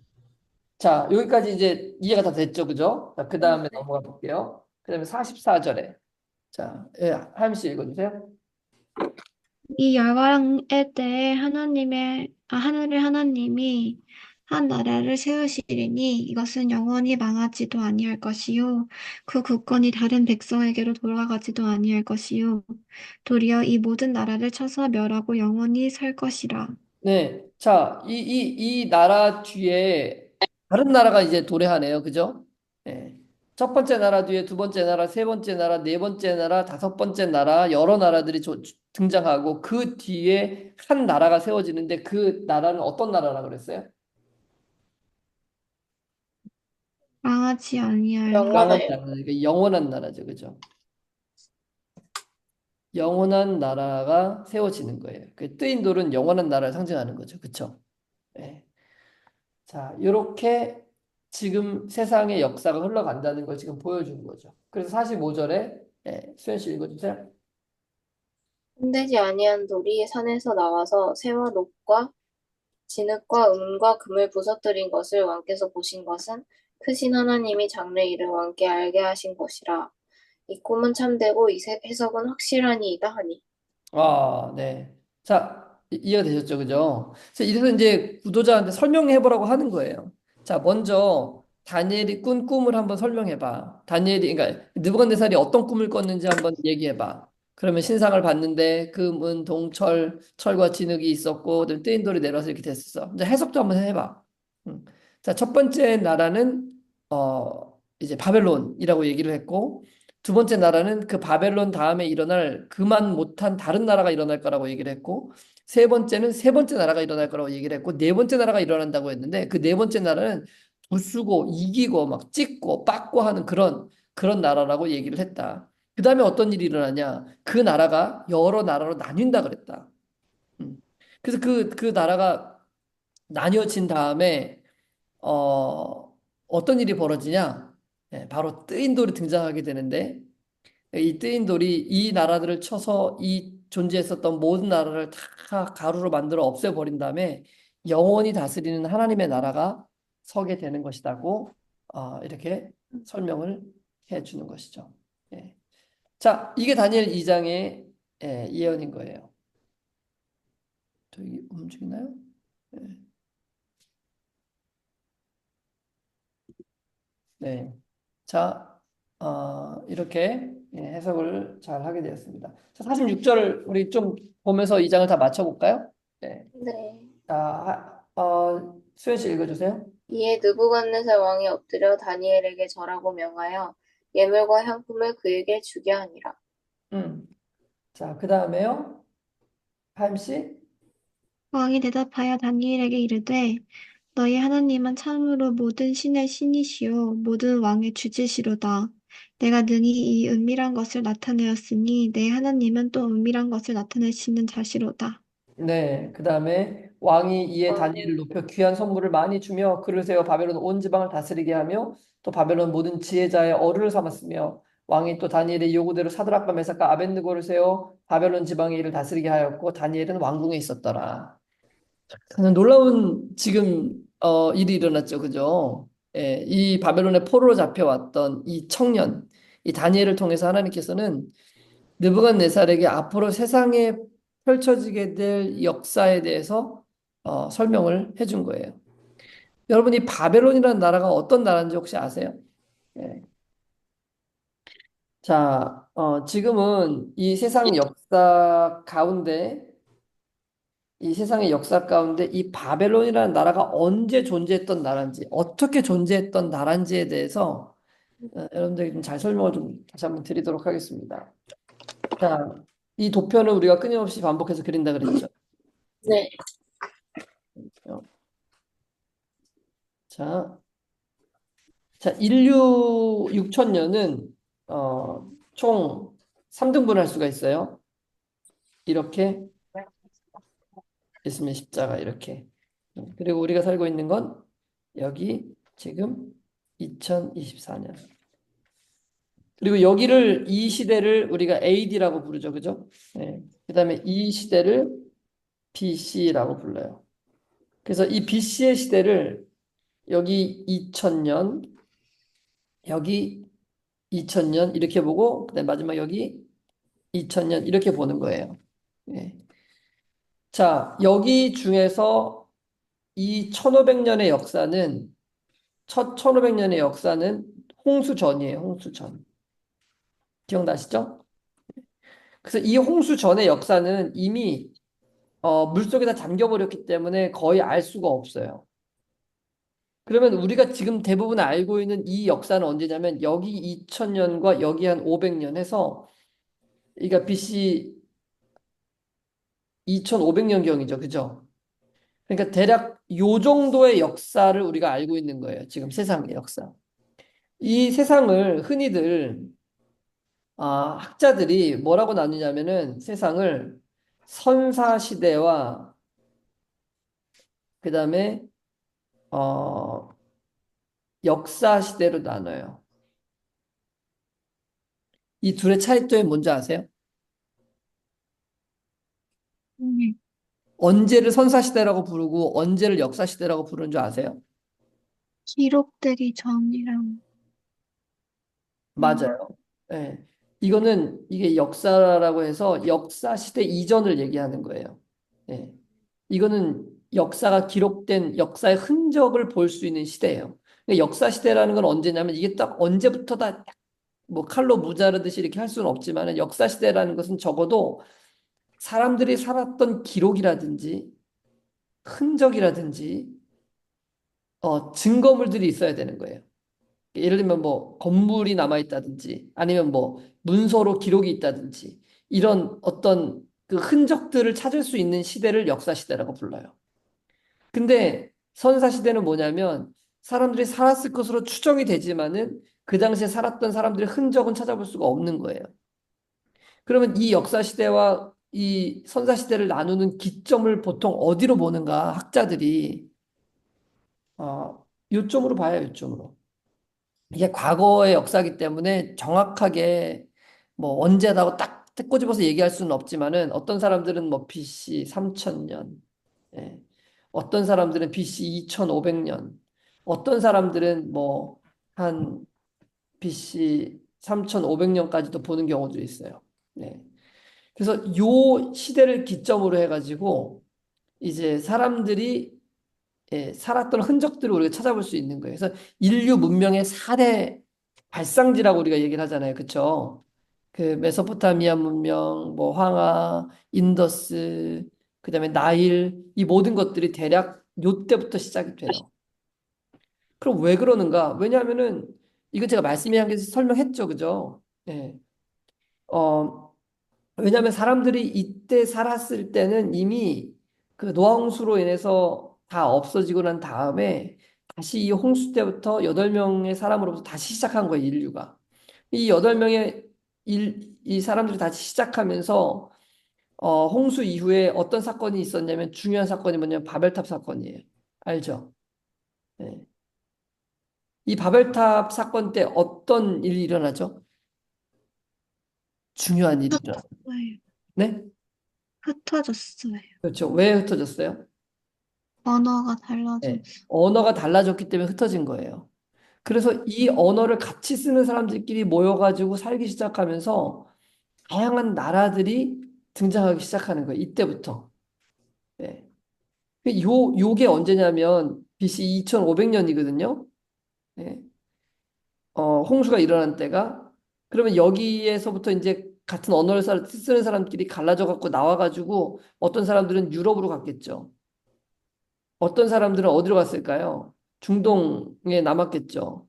자, 여기까지 이제 이해가 다 됐죠, 그죠? 자, 그 다음에 네. 넘어가 볼게요. 그 다음에 44절에. 자, 하임 씨 읽어주세요. 이 열왕에 대해 하늘의 하나님이 한 나라를 세우시리니 이것은 영원히 망하지도 아니할 것이요 그 국권이 다른 백성에게로 돌아가지도 아니할 것이요 도리어 이 모든 나라를 쳐서 멸하고 영원히 설 것이라. 네. 자, 이 나라 뒤에 다른 나라가 이제 도래하네요, 그죠? 네. 첫 번째 나라 뒤에 두 번째 나라, 세 번째 나라, 네 번째 나라, 다섯 번째 나라, 여러 나라들이 등장하고 그 뒤에 한 나라가 세워지는데 그 나라는 어떤 나라라 그랬어요? 망하지 아니할 망한 영원해요. 나라, 그러니까 영원한 나라죠, 그죠? 영원한 나라가 세워지는 거예요. 그 뜨인 돌은 영원한 나라를 상징하는 거죠, 그렇죠? 네. 자, 이렇게 지금 세상의 역사가 흘러간다는 걸 지금 보여주는 거죠. 그래서 45절에 수현 씨 읽어주세요. 흔들지 아니한 돌이 산에서 나와서 새와 녹과 진흙과 은과 금을 부서뜨린 것을 왕께서 보신 것은 크신 하나님이 장래 일을 왕께 알게 하신 것이라. 이 꿈은 참되고 이 해석은 확실하니이다 하니. 아, 네. 자, 이해가 되셨죠, 그죠? 그래서 이제 구독자한테 설명해 보라고 하는 거예요. 자, 먼저 다니엘이 꾼 꿈을 한번 설명해 봐. 그러니까 느부갓네살이 어떤 꿈을 꿨는지 한번 얘기해 봐. 그러면 신상을 봤는데 금은 동철, 철과 진흙이 있었고, 그다음에 뜨인 돌이 내려서 이렇게 됐었어. 이제 해석도 한번 해봐. 자, 첫 번째 나라는 이제 바벨론이라고 얘기를 했고, 두 번째 나라는 그 바벨론 다음에 일어날 그만 못한 다른 나라가 일어날 거라고 얘기를 했고, 세 번째는 세 번째 나라가 일어날 거라고 얘기를 했고, 네 번째 나라가 일어난다고 했는데, 그 네 번째 나라는 부수고 이기고 막 찍고 빻고 하는 그런 나라라고 얘기를 했다. 그 다음에 어떤 일이 일어나냐? 그 나라가 여러 나라로 나뉜다 그랬다. 음. 그래서 그 나라가 나뉘어진 다음에 어떤 일이 벌어지냐? 예, 바로 뜨인 돌이 등장하게 되는데 이 뜨인 돌이 이 나라들을 쳐서 이 존재했었던 모든 나라를 다 가루로 만들어 없애버린 다음에 영원히 다스리는 하나님의 나라가 서게 되는 것이라고 이렇게 설명을 해 주는 것이죠. 예. 자, 이게 다니엘 2장의 예언인 거예요. 또 이게 움직이나요? 네. 네. 자, 이렇게 해석을 잘 하게 되었습니다. 자, 46절을 우리 좀 보면서 2장을 다 맞춰볼까요? 네. 네. 자, 수현 씨 읽어주세요. 이에 느부갓네살 왕이 엎드려 다니엘에게 절하고 명하여 예물과 향품을 그에게 주게 하니라. 음. 자, 그 다음에요. 하임 씨. 왕이 대답하여 다니엘에게 이르되 너희 하나님은 참으로 모든 신의 신이시요 모든 왕의 주지시로다. 내가 능히 이 은밀한 것을 나타내었으니 내 하나님은 또 은밀한 것을 나타내시는 자시로다. 네, 그 다음에 왕이 이에 다니엘을 높여 귀한 선물을 많이 주며 그를 세워 바벨론 온 지방을 다스리게 하며 또 바벨론 모든 지혜자의 어른을 삼았으며 왕이 또 다니엘의 요구대로 사드락과 메삭과 아벳느고를 세워 바벨론 지방의 일을 다스리게 하였고 다니엘은 왕궁에 있었더라. 저는 놀라운 지금 일이 일어났죠, 그죠? 예, 이 바벨론의 포로로 잡혀왔던 이 청년, 이 다니엘을 통해서 하나님께서는 느부갓네살에게 앞으로 세상에 펼쳐지게 될 역사에 대해서 설명을 해준 거예요. 여러분, 이 바벨론이라는 나라가 어떤 나라인지 혹시 아세요? 예. 자, 지금은 이 세상의 역사 가운데 이 바벨론이라는 나라가 언제 존재했던 나라인지, 어떻게 존재했던 나라인지에 대해서 여러분들이 좀 잘 설명을 좀 다시 한번 드리도록 하겠습니다. 자, 이 도표는 우리가 끊임없이 반복해서 그린다 그랬죠. 네. 자, 인류 6천 년은 총 3등분할 수가 있어요. 이렇게 있으면 십자가 이렇게. 그리고 우리가 살고 있는 건 여기 지금 2024년. 그리고 여기를 이 시대를 우리가 AD라고 부르죠. 그죠? 네. 그다음에 이 시대를 BC라고 불러요. 그래서 이 BC의 시대를 여기 2000년, 여기 2000년 이렇게 보고 그다음에 마지막 여기 2000년 이렇게 보는 거예요. 예. 자, 여기 중에서 이 1500년의 역사는 첫 1500년의 역사는 홍수 전이에요. 홍수 전. 기억나시죠? 그래서 이 홍수 전의 역사는 이미 물속에 다 잠겨버렸기 때문에 거의 알 수가 없어요. 그러면 우리가 지금 대부분 알고 있는 이 역사는 언제냐면 여기 2000년과 여기 한 500년 해서 그러니까 BC 2500년경이죠. 그죠? 그러니까 대략 요 정도의 역사를 우리가 알고 있는 거예요. 지금 세상의 역사. 이 세상을 흔히들 학자들이 뭐라고 나누냐면은 세상을 선사 시대와 그다음에 어, 역사 시대로 나눠요. 이 둘의 차이점이 뭔지 아세요? 네. 언제를 선사 시대라고 부르고 언제를 역사 시대라고 부르는 줄 아세요? 기록되기 전이랑 음, 맞아요. 예. 이게 역사라고 해서 역사 시대 이전을 얘기하는 거예요. 예. 이거는 역사가 기록된 역사의 흔적을 볼 수 있는 시대예요. 그러니까 역사 시대라는 건 언제냐면 이게 딱 언제부터다 뭐 칼로 무자르듯이 이렇게 할 수는 없지만 역사 시대라는 것은 적어도 사람들이 살았던 기록이라든지 흔적이라든지 증거물들이 있어야 되는 거예요. 예를 들면 뭐 건물이 남아 있다든지 아니면 뭐 문서로 기록이 있다든지 이런 어떤 그 흔적들을 찾을 수 있는 시대를 역사 시대라고 불러요. 근데 선사 시대는 뭐냐면 사람들이 살았을 것으로 추정이 되지만은 그 당시에 살았던 사람들의 흔적은 찾아볼 수가 없는 거예요. 그러면 이 역사 시대와 이 선사 시대를 나누는 기점을 보통 어디로 보는가 학자들이 요점으로 봐요, 요점으로. 이게 과거의 역사이기 때문에 정확하게 뭐 언제다고 딱 꼬집어서 얘기할 수는 없지만은 어떤 사람들은 뭐 BC 3000년, 예. 어떤 사람들은 BC 2500년, 어떤 사람들은 뭐 한 BC 3500년까지도 보는 경우도 있어요. 네. 그래서 요 시대를 기점으로 해가지고 이제 사람들이 살았던 흔적들을 우리가 찾아볼 수 있는 거예요. 그래서 인류 문명의 4대 발상지라고 우리가 얘기를 하잖아요. 그렇죠? 그 메소포타미아 문명, 뭐 황하, 인더스, 그다음에 나일 이 모든 것들이 대략 요때부터 시작이 돼요. 그럼 왜 그러는가? 왜냐하면은 이거 제가 말씀에 한 게 설명했죠. 그죠? 예. 어, 왜냐하면 사람들이 이때 살았을 때는 이미 그 노화홍수로 인해서 다 없어지고 난 다음에 다시 이 홍수 때부터 8명의 사람으로부터 다시 시작한 거예요, 인류가. 이 8명의 이 사람들이 다시 시작하면서 홍수 이후에 어떤 사건이 있었냐면 중요한 사건이 뭐냐면 바벨탑 사건이에요. 알죠? 네. 이 바벨탑 사건 때 어떤 일이 일어나죠? 중요한 일이 일어나요. 흩어졌어요. 네? 흩어졌어요. 그렇죠. 왜 흩어졌어요? 언어가 달라졌어요. 네. 언어가 달라졌기 때문에 흩어진 거예요. 그래서 이 언어를 같이 쓰는 사람들끼리 모여가지고 살기 시작하면서 다양한 나라들이 등장하기 시작하는 거예요. 이때부터. 네. 요게 언제냐면 BC 2500년이거든요. 네. 홍수가 일어난 때가 그러면 여기에서부터 이제 같은 언어를 쓰는 사람끼리 갈라져 갖고 나와가지고 어떤 사람들은 유럽으로 갔겠죠. 어떤 사람들은 어디로 갔을까요? 중동에 남았겠죠.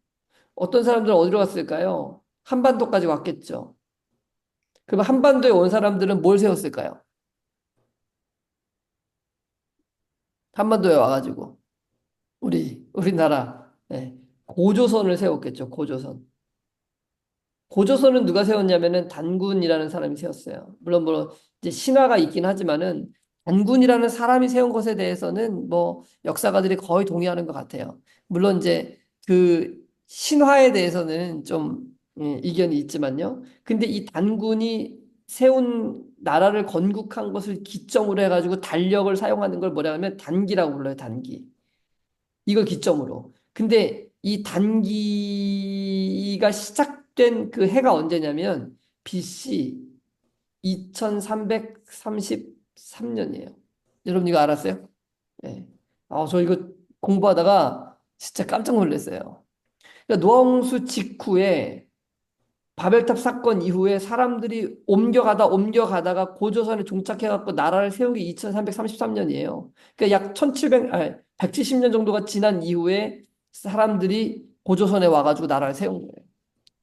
어떤 사람들은 어디로 갔을까요? 한반도까지 왔겠죠. 그럼 한반도에 온 사람들은 뭘 세웠을까요? 한반도에 와가지고 우리나라 고조선을 세웠겠죠. 고조선. 고조선은 누가 세웠냐면은 단군이라는 사람이 세웠어요. 물론 이제 신화가 있긴 하지만은 단군이라는 사람이 세운 것에 대해서는 뭐 역사가들이 거의 동의하는 것 같아요. 물론 이제 그 신화에 대해서는 좀 이견이 있지만요. 근데 이 단군이 세운 나라를 건국한 것을 기점으로 해가지고 달력을 사용하는 걸 뭐라 하면 단기라고 불러요. 단기. 이걸 기점으로. 근데 이 단기가 시작된 그 해가 언제냐면 BC 2333년이에요. 여러분 이거 알았어요? 네. 저 이거 공부하다가 진짜 깜짝 놀랐어요. 그러니까 노아홍수 직후에 바벨탑 사건 이후에 사람들이 옮겨가다가 고조선에 종착해갖고 나라를 세운 게 2333년이에요. 그러니까 약 170년 정도가 지난 이후에 사람들이 고조선에 와가지고 나라를 세운 거예요.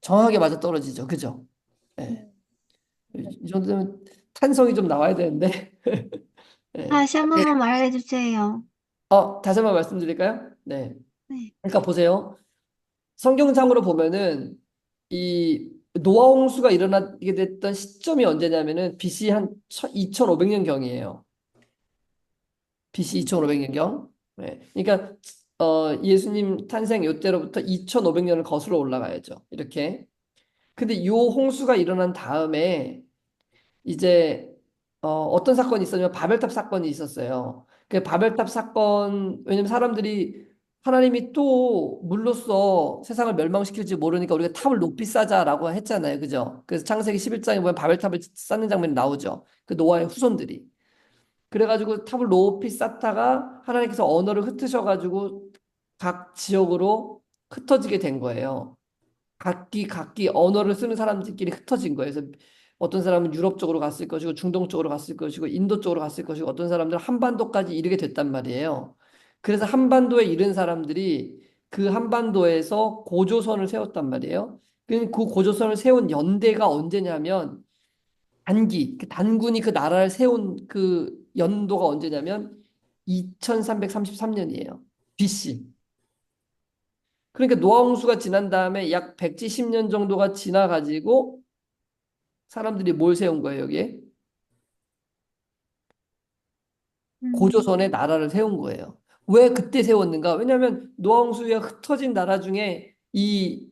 정확하게 맞아떨어지죠. 그죠? 예. 이 정도면 탄성이 좀 나와야 되는데. 예. 다시 한 번만 말해주세요. 다시 한번 말씀드릴까요? 네. 네. 그러니까 보세요. 성경상으로 보면은 이 노아 홍수가 일어나게 됐던 시점이 언제냐면은 BC 한 2500년 경이에요. BC 2500년 경. 네. 그러니까 예수님 탄생 요때로부터 2500년을 거슬러 올라가야죠. 이렇게. 근데 요 홍수가 일어난 다음에 이제 어떤 사건이 있었냐면 바벨탑 사건이 있었어요. 그 바벨탑 사건 왜냐면 사람들이 하나님이 또 물로써 세상을 멸망시킬지 모르니까 우리가 탑을 높이 쌓자라고 했잖아요. 그죠? 그래서 창세기 11장에 보면 바벨탑을 쌓는 장면이 나오죠. 그 노아의 후손들이. 그래가지고 탑을 높이 쌓다가 하나님께서 언어를 흩으셔가지고 각 지역으로 흩어지게 된 거예요. 각기 언어를 쓰는 사람들끼리 흩어진 거예요. 그래서 어떤 사람은 유럽 쪽으로 갔을 것이고 중동 쪽으로 갔을 것이고 인도 쪽으로 갔을 것이고 어떤 사람들은 한반도까지 이르게 됐단 말이에요. 그래서 한반도에 이른 사람들이 그 한반도에서 고조선을 세웠단 말이에요. 그 고조선을 세운 연대가 언제냐면 그 단군이 그 나라를 세운 그 연도가 언제냐면 2333년이에요. BC. 그러니까 노아홍수가 지난 다음에 약 170년 정도가 지나가지고 사람들이 뭘 세운 거예요, 여기에? 음, 고조선의 나라를 세운 거예요. 왜 그때 세웠는가? 왜냐하면 노아홍수에 흩어진 나라 중에 이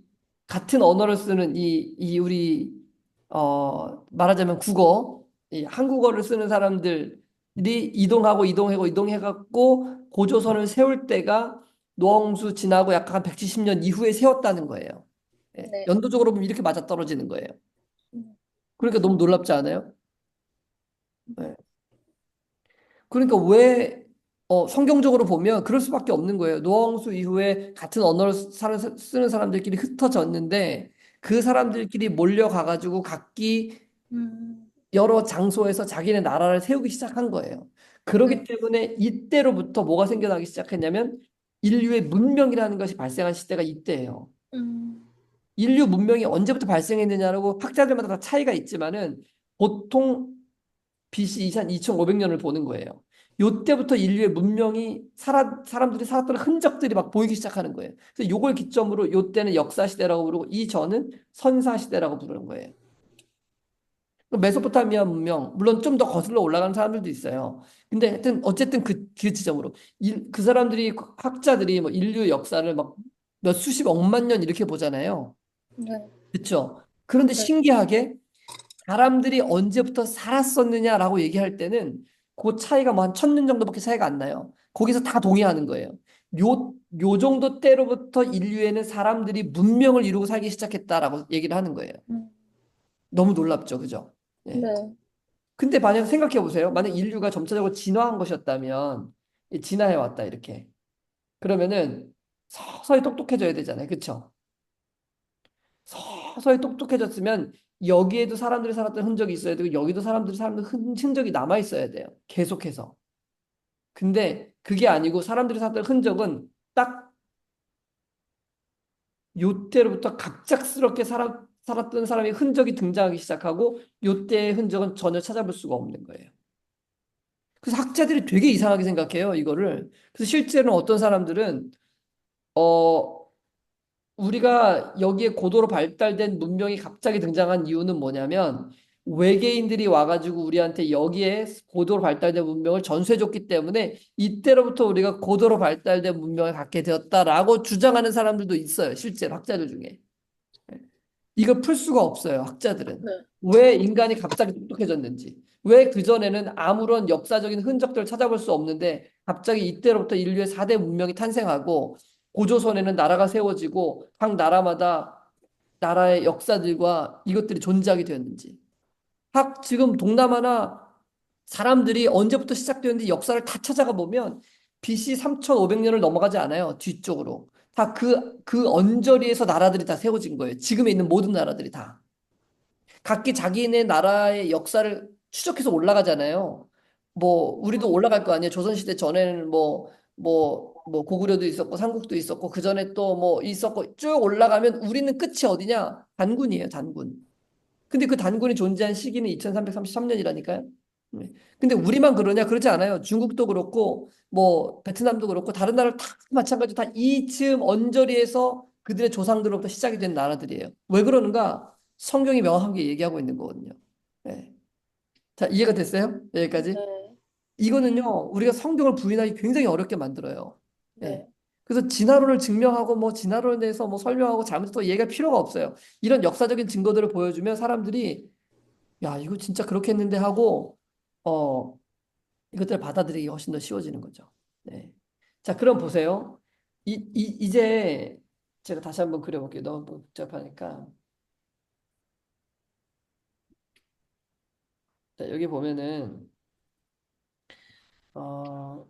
같은 언어를 쓰는 이 우리 말하자면 국어, 이 한국어를 쓰는 사람들이 이동하고 이동해갖고 고조선을 세울 때가 노아홍수 지나고 약 한 170년 이후에 세웠다는 거예요. 예, 네. 연도적으로 보면 이렇게 맞아떨어지는 거예요. 음, 그러니까 너무 놀랍지 않아요? 예. 그러니까 왜 성경적으로 보면 그럴 수밖에 없는 거예요. 노아홍수 이후에 같은 언어를 쓰는 사람들끼리 흩어졌는데 그 사람들끼리 몰려가가지고 각기 음, 여러 장소에서 자기네 나라를 세우기 시작한 거예요. 그렇기 네. 때문에 이때로부터 뭐가 생겨나기 시작했냐면 인류의 문명이라는 것이 발생한 시대가 이때예요. 음, 인류 문명이 언제부터 발생했느냐라고 학자들마다 다 차이가 있지만은 보통 BC 2500년을 보는 거예요. 요때부터 인류의 문명이 사람들이 살았던 흔적들이 막 보이기 시작하는 거예요. 그래서 요걸 기점으로 요때는 역사 시대라고 부르고 이 전은 선사 시대라고 부르는 거예요. 메소포타미아 문명, 물론 좀 더 거슬러 올라가는 사람들도 있어요. 근데 하여튼 어쨌든 그 지점으로 그 사람들이 학자들이 뭐 인류 역사를 막 몇 수십 억만 년 이렇게 보잖아요. 네. 그렇죠? 그런데 네. 신기하게 사람들이 언제부터 살았었느냐라고 얘기할 때는 그 차이가 뭐 한 1000년 정도밖에 차이가 안 나요. 거기서 다 동의하는 거예요. 요 정도 때로부터 인류에는 사람들이 문명을 이루고 살기 시작했다라고 얘기를 하는 거예요. 음, 너무 놀랍죠, 그죠? 예. 네. 근데 만약 생각해 보세요. 만약 인류가 점차적으로 진화한 것이었다면, 진화해 왔다 이렇게. 그러면은 서서히 똑똑해져야 되잖아요, 그렇죠? 서서히 똑똑해졌으면 여기에도 사람들이 살았던 흔적이 있어야 되고 여기도 사람들이 살았던 흔적이 남아 있어야 돼요. 계속해서. 근데 그게 아니고 사람들이 살았던 흔적은 딱 요때로부터 갑작스럽게 살았던 사람의 흔적이 등장하기 시작하고 요때의 흔적은 전혀 찾아볼 수가 없는 거예요. 그래서 학자들이 되게 이상하게 생각해요, 이거를. 그래서 실제로는 어떤 사람들은 어 우리가 여기에 고도로 발달된 문명이 갑자기 등장한 이유는 뭐냐면 외계인들이 와가지고 우리한테 여기에 고도로 발달된 문명을 전수해줬기 때문에 이때로부터 우리가 고도로 발달된 문명을 갖게 되었다라고 주장하는 사람들도 있어요. 실제로 학자들 중에. 이걸 풀 수가 없어요, 학자들은. 네. 왜 인간이 갑자기 똑똑해졌는지. 왜 그전에는 아무런 역사적인 흔적들을 찾아볼 수 없는데 갑자기 이때로부터 인류의 4대 문명이 탄생하고 고조선에는 나라가 세워지고 각 나라마다 나라의 역사들과 이것들이 존재하게 되었는지. 지금 동남아나 사람들이 언제부터 시작되었는지 역사를 다 찾아가 보면 BC 3500년을 넘어가지 않아요. 뒤쪽으로. 다 그 언저리에서 나라들이 다 세워진 거예요. 지금에 있는 모든 나라들이 다. 각기 자기네 나라의 역사를 추적해서 올라가잖아요. 뭐 우리도 올라갈 거 아니에요. 조선시대 전에는 뭐 고구려도 있었고 삼국도 있었고 그 전에 또 뭐 있었고 쭉 올라가면 우리는 끝이 어디냐? 단군이에요, 단군. 근데 그 단군이 존재한 시기는 2333년이라니까요. 근데 우리만 그러냐? 그렇지 않아요. 중국도 그렇고 뭐 베트남도 그렇고 다른 나라 다 마찬가지로 다 이쯤 언저리에서 그들의 조상들로부터 시작이 된 나라들이에요. 왜 그러는가? 성경이 명확하게 얘기하고 있는 거거든요. 네. 자, 이해가 됐어요? 여기까지? 네. 이거는요, 네. 우리가 성경을 부인하기 굉장히 어렵게 만들어요. 예. 네. 그래서 진화론을 증명하고 뭐 진화론에 대해서 뭐 설명하고 잘못해서 얘기할 필요가 없어요. 이런 역사적인 증거들을 보여주면 사람들이 야, 이거 진짜 그렇겠는데 하고 어, 이것들을 받아들이기 훨씬 더 쉬워지는 거죠. 네. 자, 그럼 보세요. 이제 제가 다시 한번 그려볼게요. 너무 복잡하니까. 자, 여기 보면은 어,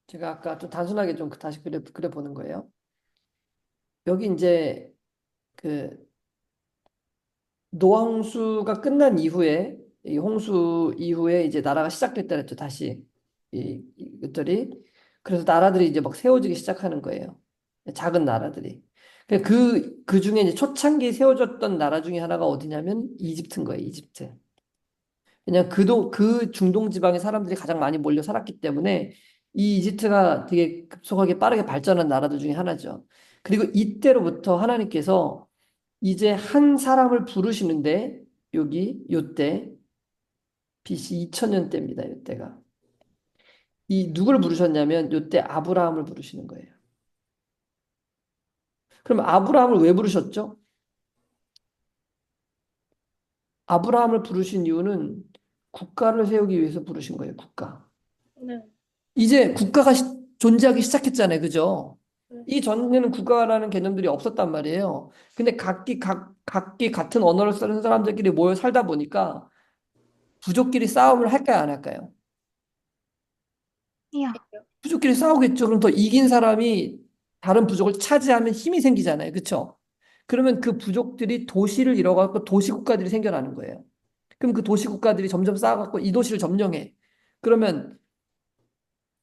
제가 아까 좀 단순하게 좀 다시 그려보는 거예요. 여기 이제 그 노아 홍수가 끝난 이후에 이 홍수 이후에 이제 나라가 시작됐다 그랬죠. 다시 이것들이 그래서 나라들이 이제 막 세워지기 시작하는 거예요. 작은 나라들이. 그 중에 이제 초창기 세워졌던 나라 중에 하나가 어디냐면 이집트인 거예요. 이집트. 그냥 그 중동 지방에 사람들이 가장 많이 몰려 살았기 때문에 이 이집트가 되게 급속하게 빠르게 발전한 나라들 중에 하나죠. 그리고 이때로부터 하나님께서 이제 한 사람을 부르시는데 여기 요때 BC 2000년 때입니다. 요때가. 이 누구를 부르셨냐면 요때 아브라함을 부르시는 거예요. 그럼 아브라함을 왜 부르셨죠? 아브라함을 부르신 이유는 국가를 세우기 위해서 부르신 거예요. 국가. 네. 이제 국가가 존재하기 시작했잖아요. 그죠? 네. 이 전에는 국가라는 개념들이 없었단 말이에요. 근데 각기 같은 언어를 쓰는 사람들끼리 모여 살다 보니까 부족끼리 싸움을 할까요? 안 할까요? 이야. 부족끼리 싸우겠죠. 그럼 더 이긴 사람이 다른 부족을 차지하면 힘이 생기잖아요. 그렇죠? 그러면 그 부족들이 도시를 이뤄갖고 도시국가들이 생겨나는 거예요. 그럼 그 도시국가들이 점점 쌓아갖고 이 도시를 점령해. 그러면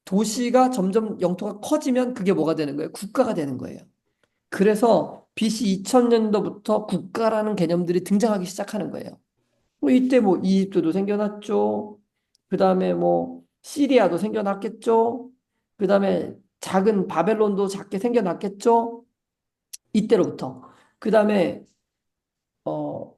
도시가 점점 영토가 커지면 그게 뭐가 되는 거예요? 국가가 되는 거예요. 그래서 BC 2000년도부터 국가라는 개념들이 등장하기 시작하는 거예요. 뭐 이때 뭐 이집트도 생겨났죠. 그 다음에 뭐 시리아도 생겨났겠죠. 그 다음에 작은 바벨론도 작게 생겨났겠죠. 이때로부터. 그 다음에 어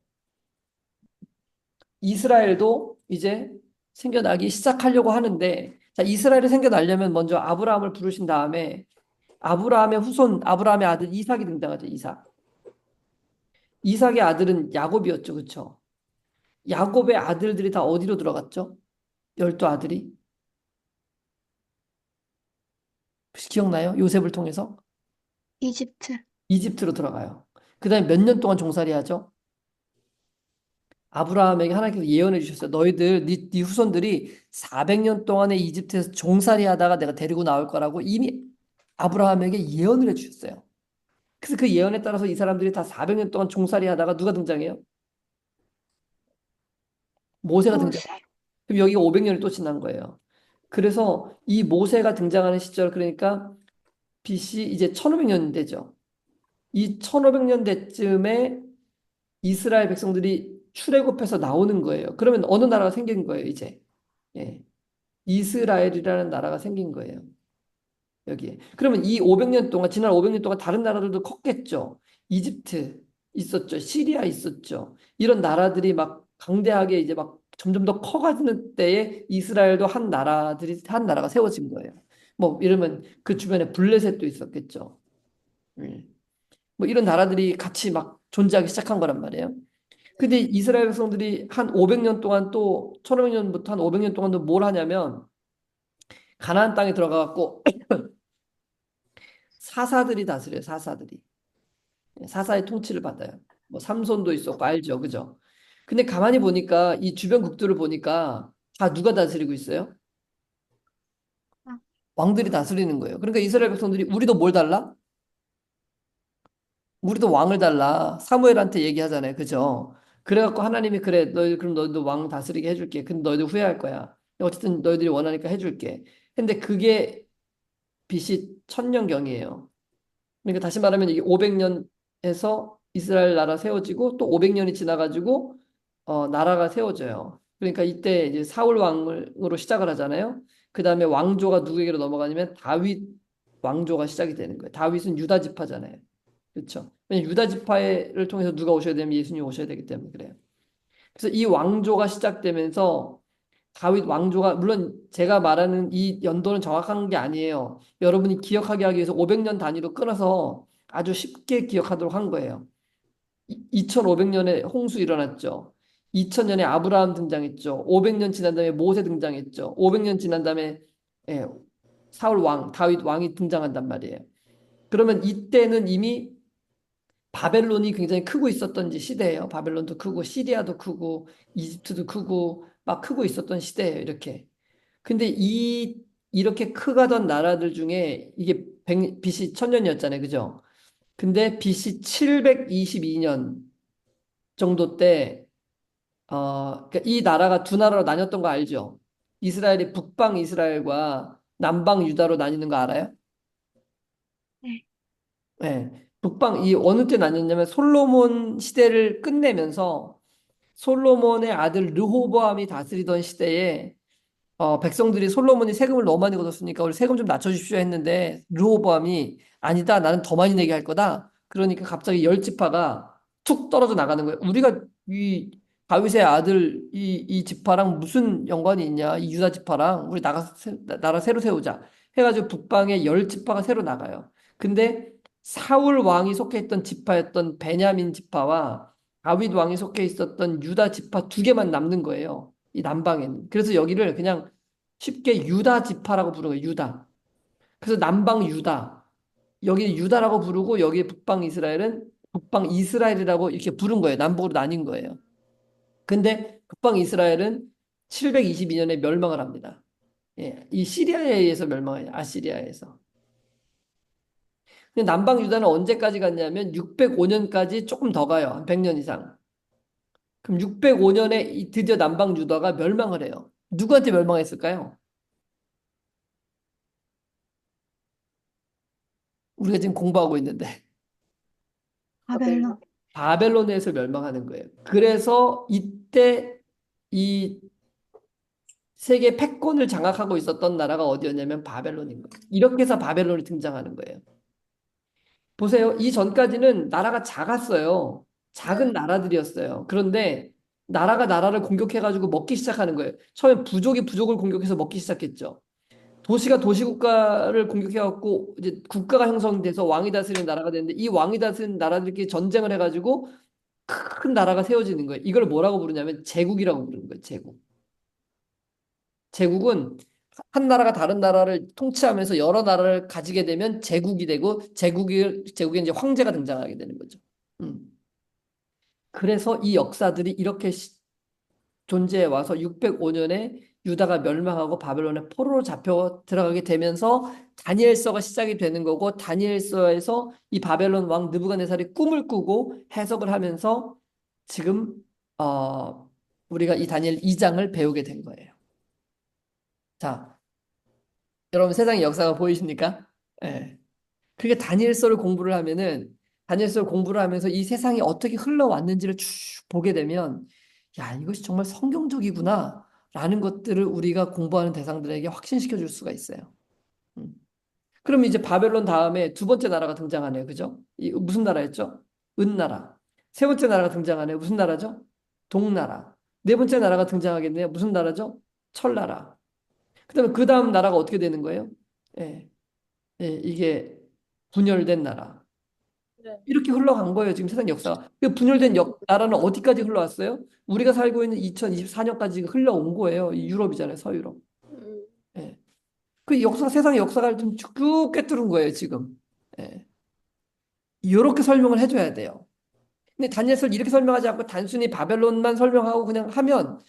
이스라엘도 이제 생겨나기 시작하려고 하는데, 자, 이스라엘이 생겨나려면 먼저 아브라함을 부르신 다음에 아브라함의 후손, 아브라함의 아들 이삭이 등장하죠. 이삭. 이삭의 아들은 야곱이었죠. 그렇죠? 야곱의 아들들이 다 어디로 들어갔죠? 12아들이. 혹시 기억나요? 요셉을 통해서 이집트. 이집트로 들어가요. 그 다음에 몇 년 동안 종살이 하죠? 아브라함에게 하나님께서 예언해 주셨어요. 너희들, 네 후손들이 400년 동안에 이집트에서 종살이 하다가 내가 데리고 나올 거라고 이미 아브라함에게 예언을 해 주셨어요. 그래서 그 예언에 따라서 이 사람들이 다 400년 동안 종살이 하다가 누가 등장해요? 모세가 등장. 모세. 그럼 여기가 500년이 또 지난 거예요. 그래서 이 모세가 등장하는 시절, 그러니까 BC 이제 1500년 되죠. 이 1500년 대쯤에 이스라엘 백성들이 출애굽해서 나오는 거예요. 그러면 어느 나라가 생긴 거예요, 이제. 예. 이스라엘이라는 나라가 생긴 거예요. 여기에. 그러면 이 500년 동안, 지난 500년 동안 다른 나라들도 컸겠죠. 이집트 있었죠. 시리아 있었죠. 이런 나라들이 막 강대하게 이제 막 점점 더 커가는 때에 이스라엘도 한 나라가 세워진 거예요. 뭐 이러면 그 주변에 블레셋도 있었겠죠. 예. 뭐 이런 나라들이 같이 막 존재하기 시작한 거란 말이에요. 근데 이스라엘 백성들이 한 500년 동안 또 1500년부터 한 500년 동안 또 뭘 하냐면 가나안 땅에 들어가 갖고 사사들이 다스려요. 사사들이. 사사의 통치를 받아요. 뭐 삼손도 있었고 알죠. 그죠? 근데 가만히 보니까 이 주변 국들을 보니까 다 누가 다스리고 있어요? 아, 왕들이 다스리는 거예요. 그러니까 이스라엘 백성들이 우리도 뭘 달라? 우리도 왕을 달라. 사무엘한테 얘기하잖아요. 그죠? 그래갖고 하나님이 그래, 너희 그럼 너희도 왕 다스리게 해줄게. 근데 너희도 후회할 거야. 어쨌든 너희들이 원하니까 해줄게. 근데 그게 BC 1000년경이에요. 그러니까 다시 말하면 이게 500년에서 이스라엘 나라 세워지고 또 500년이 지나가지고 나라가 세워져요. 그러니까 이때 이제 사울 왕으로 시작을 하잖아요. 그 다음에 왕조가 누구에게로 넘어가냐면 다윗 왕조가 시작이 되는 거예요. 다윗은 유다 지파잖아요. 그렇죠? 왜냐면 유다 지파를 통해서 누가 오셔야 되면 예수님이 오셔야 되기 때문에 그래요. 그래서 이 왕조가 시작되면서 다윗 왕조가 물론 제가 말하는 이 연도는 정확한 게 아니에요. 여러분이 기억하게 하기 위해서 500년 단위로 끊어서 아주 쉽게 기억하도록 한 거예요. 2500년에 홍수 일어났죠. 2000년에 아브라함 등장했죠. 500년 지난 다음에 모세 등장했죠. 500년 지난 다음에 예, 사울 왕, 다윗 왕이 등장한단 말이에요. 그러면 이때는 이미 바벨론이 굉장히 크고 있었던 시대예요. 바벨론도 크고 시리아도 크고 이집트도 크고 막 크고 있었던 시대예요. 이렇게. 근데 이렇게 크가던 나라들 중에 이게 BC 1000년이었잖아요. 그죠? 근데 BC 722년 정도 때, 그러니까 이 나라가 두 나라로 나뉘었던 거 알죠? 이스라엘이 북방 이스라엘과 남방 유다로 나뉘는 거 알아요? 네. 네. 북방, 이 어느 때 나뉘었냐면 솔로몬 시대를 끝내면서 솔로몬의 아들 르호보암이 다스리던 시대에 백성들이 솔로몬이 세금을 너무 많이 걷었으니까 우리 세금 좀 낮춰주십시오 했는데 르호보암이 아니다 나는 더 많이 내게 할 거다. 그러니까 갑자기 열 지파가 툭 떨어져 나가는 거예요. 우리가 이 다윗의 아들 이 지파랑 무슨 연관이 있냐? 이 유다 지파랑 우리 나라 새로 세우자 해가지고 북방에 열 지파가 새로 나가요. 근데 사울 왕이 속해 있던 지파였던 베냐민 지파와 다윗 왕이 속해 있었던 유다 지파 두 개만 남는 거예요. 이 남방에는. 그래서 여기를 그냥 쉽게 유다 지파라고 부르는 거예요. 유다. 그래서 남방 유다. 여기 유다라고 부르고 여기 북방 이스라엘은 북방 이스라엘이라고 이렇게 부른 거예요. 남북으로 나뉜 거예요. 근데 북방 이스라엘은 722년에 멸망을 합니다. 예, 이 시리아에 의해서 멸망해요. 아시리아에서. 근데 남방 유다는 언제까지 갔냐면 605년까지 조금 더 가요. 한 100년 이상. 그럼 605년에 드디어 남방 유다가 멸망을 해요. 누구한테 멸망했을까요? 우리가 지금 공부하고 있는데 바벨론. 바벨론에서 멸망하는 거예요. 그래서 이때 이 세계 패권을 장악하고 있었던 나라가 어디였냐면 바벨론인 거예요. 이렇게 해서 바벨론이 등장하는 거예요. 보세요. 이 전까지는 나라가 작았어요. 작은 나라들이었어요. 그런데 나라가 나라를 공격해가지고 먹기 시작하는 거예요. 처음에 부족이 부족을 공격해서 먹기 시작했죠. 도시가 도시국가를 공격해갖고 이제 국가가 형성돼서 왕이 다스리는 나라가 되는데 이 왕이 다스리는 나라들끼리 전쟁을 해가지고 큰 나라가 세워지는 거예요. 이걸 뭐라고 부르냐면 제국이라고 부르는 거예요. 제국. 제국은 한 나라가 다른 나라를 통치하면서 여러 나라를 가지게 되면 제국이 되고 제국에 이제 황제가 등장하게 되는 거죠. 음. 그래서 이 역사들이 이렇게 존재해 와서 605년에 유다가 멸망하고 바벨론의 포로로 잡혀 들어가게 되면서 다니엘서가 시작이 되는 거고 다니엘서에서 이 바벨론 왕 느부갓네살이 꿈을 꾸고 해석을 하면서 지금 우리가 이 다니엘 2장을 배우게 된 거예요. 자, 여러분 세상의 역사가 보이십니까? 예. 그게 다니엘서를 공부를 하면은 다니엘서를 공부를 하면서 이 세상이 어떻게 흘러왔는지를 쭉 보게 되면 야, 이것이 정말 성경적이구나 라는 것들을 우리가 공부하는 대상들에게 확신시켜 줄 수가 있어요. 음. 그럼 이제 바벨론 다음에 두 번째 나라가 등장하네요. 그죠? 이 무슨 나라였죠? 은나라. 세 번째 나라가 등장하네요. 무슨 나라죠? 동나라. 네 번째 나라가 등장하겠네요. 무슨 나라죠? 철나라. 그다음에 그 다음 나라가 어떻게 되는 거예요? 예, 예, 이게 분열된 나라. 네. 이렇게 흘러간 거예요. 지금 세상 역사가. 그 분열된 나라는 어디까지 흘러왔어요? 우리가 살고 있는 2024년까지 흘러온 거예요. 이 유럽이잖아요. 서유럽. 음, 예. 그 역사, 세상의 역사가 좀 쭉 꿰뚫은 거예요. 지금. 예. 이렇게 설명을 해줘야 돼요. 근데 다니엘서를 이렇게 설명하지 않고 단순히 바벨론만 설명하고 그냥 하면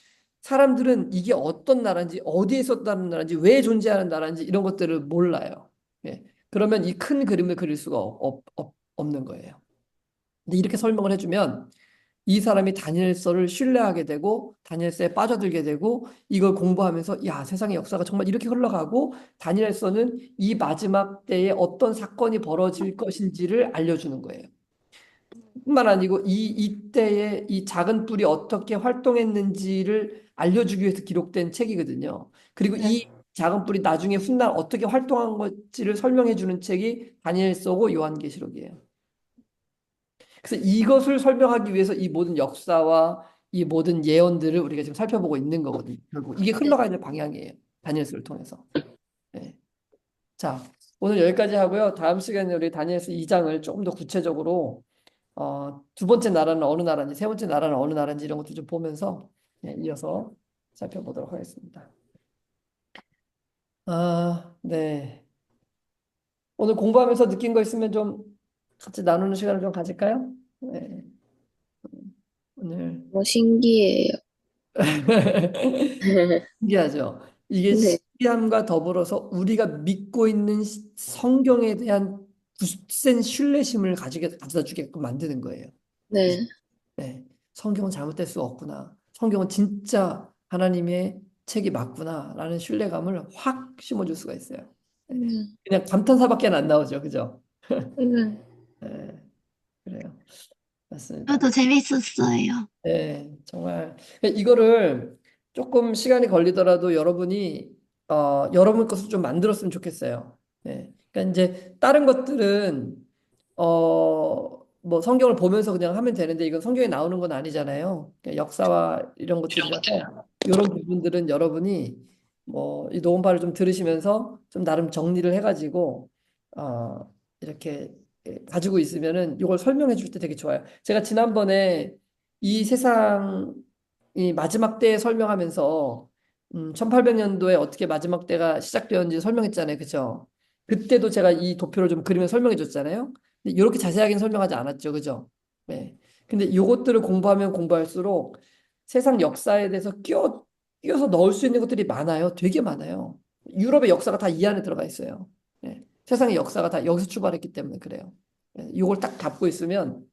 사람들은 이게 어떤 나라인지 어디에 있었다는 나라인지 왜 존재하는 나라인지 이런 것들을 몰라요. 예. 그러면 이 큰 그림을 그릴 수가 없는 거예요. 근데 이렇게 설명을 해주면 이 사람이 다니엘서를 신뢰하게 되고 다니엘서에 빠져들게 되고 이걸 공부하면서 야, 세상의 역사가 정말 이렇게 흘러가고 다니엘서는 이 마지막 때에 어떤 사건이 벌어질 것인지를 알려주는 거예요. 뿐만 아니고 이때의 이 작은 뿔이 어떻게 활동했는지를 알려주기 위해서 기록된 책이거든요. 그리고 네. 이 작은 뿔이 나중에 훗날 어떻게 활동한 건지를 설명해 주는 책이 다니엘서고 요한계시록이에요. 그래서 이것을 설명하기 위해서 이 모든 역사와 이 모든 예언들을 우리가 지금 살펴보고 있는 거거든요. 결국 이게 네. 흘러가야 될 방향이에요. 다니엘서를 통해서. 네. 자, 오늘 여기까지 하고요. 다음 시간에 우리 다니엘서 2장을 조금 더 구체적으로 두 번째 나라는 어느 나라인지, 세 번째 나라는 어느 나라인지 이런 것도 좀 보면서 이어서 살펴보도록 하겠습니다. 네. 오늘 공부하면서 느낀 거 있으면 좀 같이 나누는 시간을 좀 가질까요? 네. 오늘 너무 신기해요. 신기하죠. 이게 네. 신기함과 더불어서 우리가 믿고 있는 성경에 대한 굳센 신뢰심을 가져다 주게끔 만드는 거예요. 네. 네, 성경은 잘못될 수 없구나. 성경은 진짜 하나님의 책이 맞구나라는 신뢰감을 확 심어줄 수가 있어요. 네, 네. 그냥 감탄사밖에 안 나오죠, 그죠? 네. 네, 그래요. 맞습니다. 저도 재밌었어요. 네, 정말 이거를 조금 시간이 걸리더라도 여러분이 여러분 것을 좀 만들었으면 좋겠어요. 네, 그러니까 이제 다른 것들은 뭐 성경을 보면서 그냥 하면 되는데 이건 성경에 나오는 건 아니잖아요. 그러니까 역사와 이런 것들이라서 이런 부분들은 여러분이 뭐 이 녹음파를 좀 들으시면서 좀 나름 정리를 해가지고 이렇게 가지고 있으면은 이걸 설명해 줄 때 되게 좋아요. 제가 지난번에 이 세상이 마지막 때에 설명하면서 1800년도에 어떻게 마지막 때가 시작되었는지 설명했잖아요. 그죠? 그때도 제가 이 도표를 좀 그리면 설명해 줬잖아요. 근데 이렇게 자세하게는 설명하지 않았죠. 그죠? 네. 근데 이것들을 공부하면 공부할수록 세상 역사에 대해서 끼워서 넣을 수 있는 것들이 많아요. 되게 많아요. 유럽의 역사가 다 이 안에 들어가 있어요. 네. 세상의 역사가 다 여기서 출발했기 때문에 그래요. 네. 이걸 딱 잡고 있으면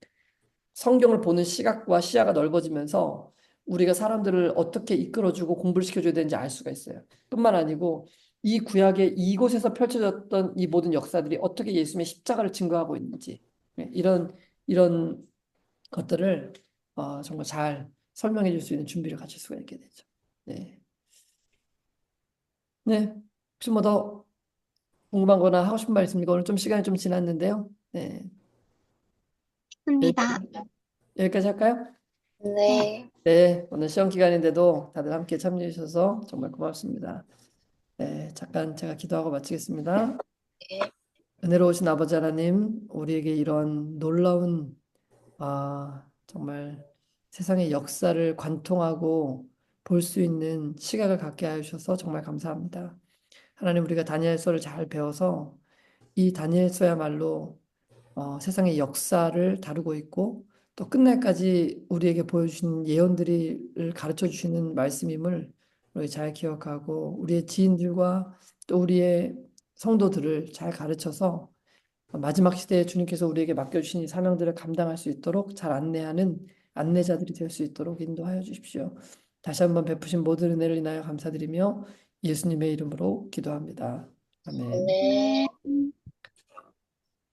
성경을 보는 시각과 시야가 넓어지면서 우리가 사람들을 어떻게 이끌어주고 공부를 시켜줘야 되는지 알 수가 있어요. 뿐만 아니고 이 구약의 이곳에서 펼쳐졌던 이 모든 역사들이 어떻게 예수님의 십자가를 증거하고 있는지 네, 이런 것들을 정말 잘 설명해 줄 수 있는 준비를 가질 수가 있게 되죠. 네. 네. 혹시 뭐 더 궁금한 거나 하고 싶은 말 있습니까? 오늘 좀 시간이 좀 지났는데요. 네. 좋습니다. 여기까지, 여기까지 할까요? 네. 네. 네, 오늘 시험 기간인데도 다들 함께 참여해 주셔서 정말 고맙습니다. 네, 잠깐 제가 기도하고 마치겠습니다. 네. 은혜로우신 아버지 하나님, 우리에게 이런 놀라운 정말 세상의 역사를 관통하고 볼 수 있는 시각을 갖게 하여 주셔서 정말 감사합니다. 하나님, 우리가 다니엘서를 잘 배워서 이 다니엘서야말로 세상의 역사를 다루고 있고 또 끝날까지 우리에게 보여주신 예언들을 가르쳐 주시는 말씀임을 우리 잘 기억하고 우리의 지인들과 또 우리의 성도들을 잘 가르쳐서 마지막 시대에 주님께서 우리에게 맡겨주신 이 사명들을 감당할 수 있도록 잘 안내하는 안내자들이 될 수 있도록 인도하여 주십시오. 다시 한번 베푸신 모든 은혜를 인하여 감사드리며 예수님의 이름으로 기도합니다. 아멘. 네.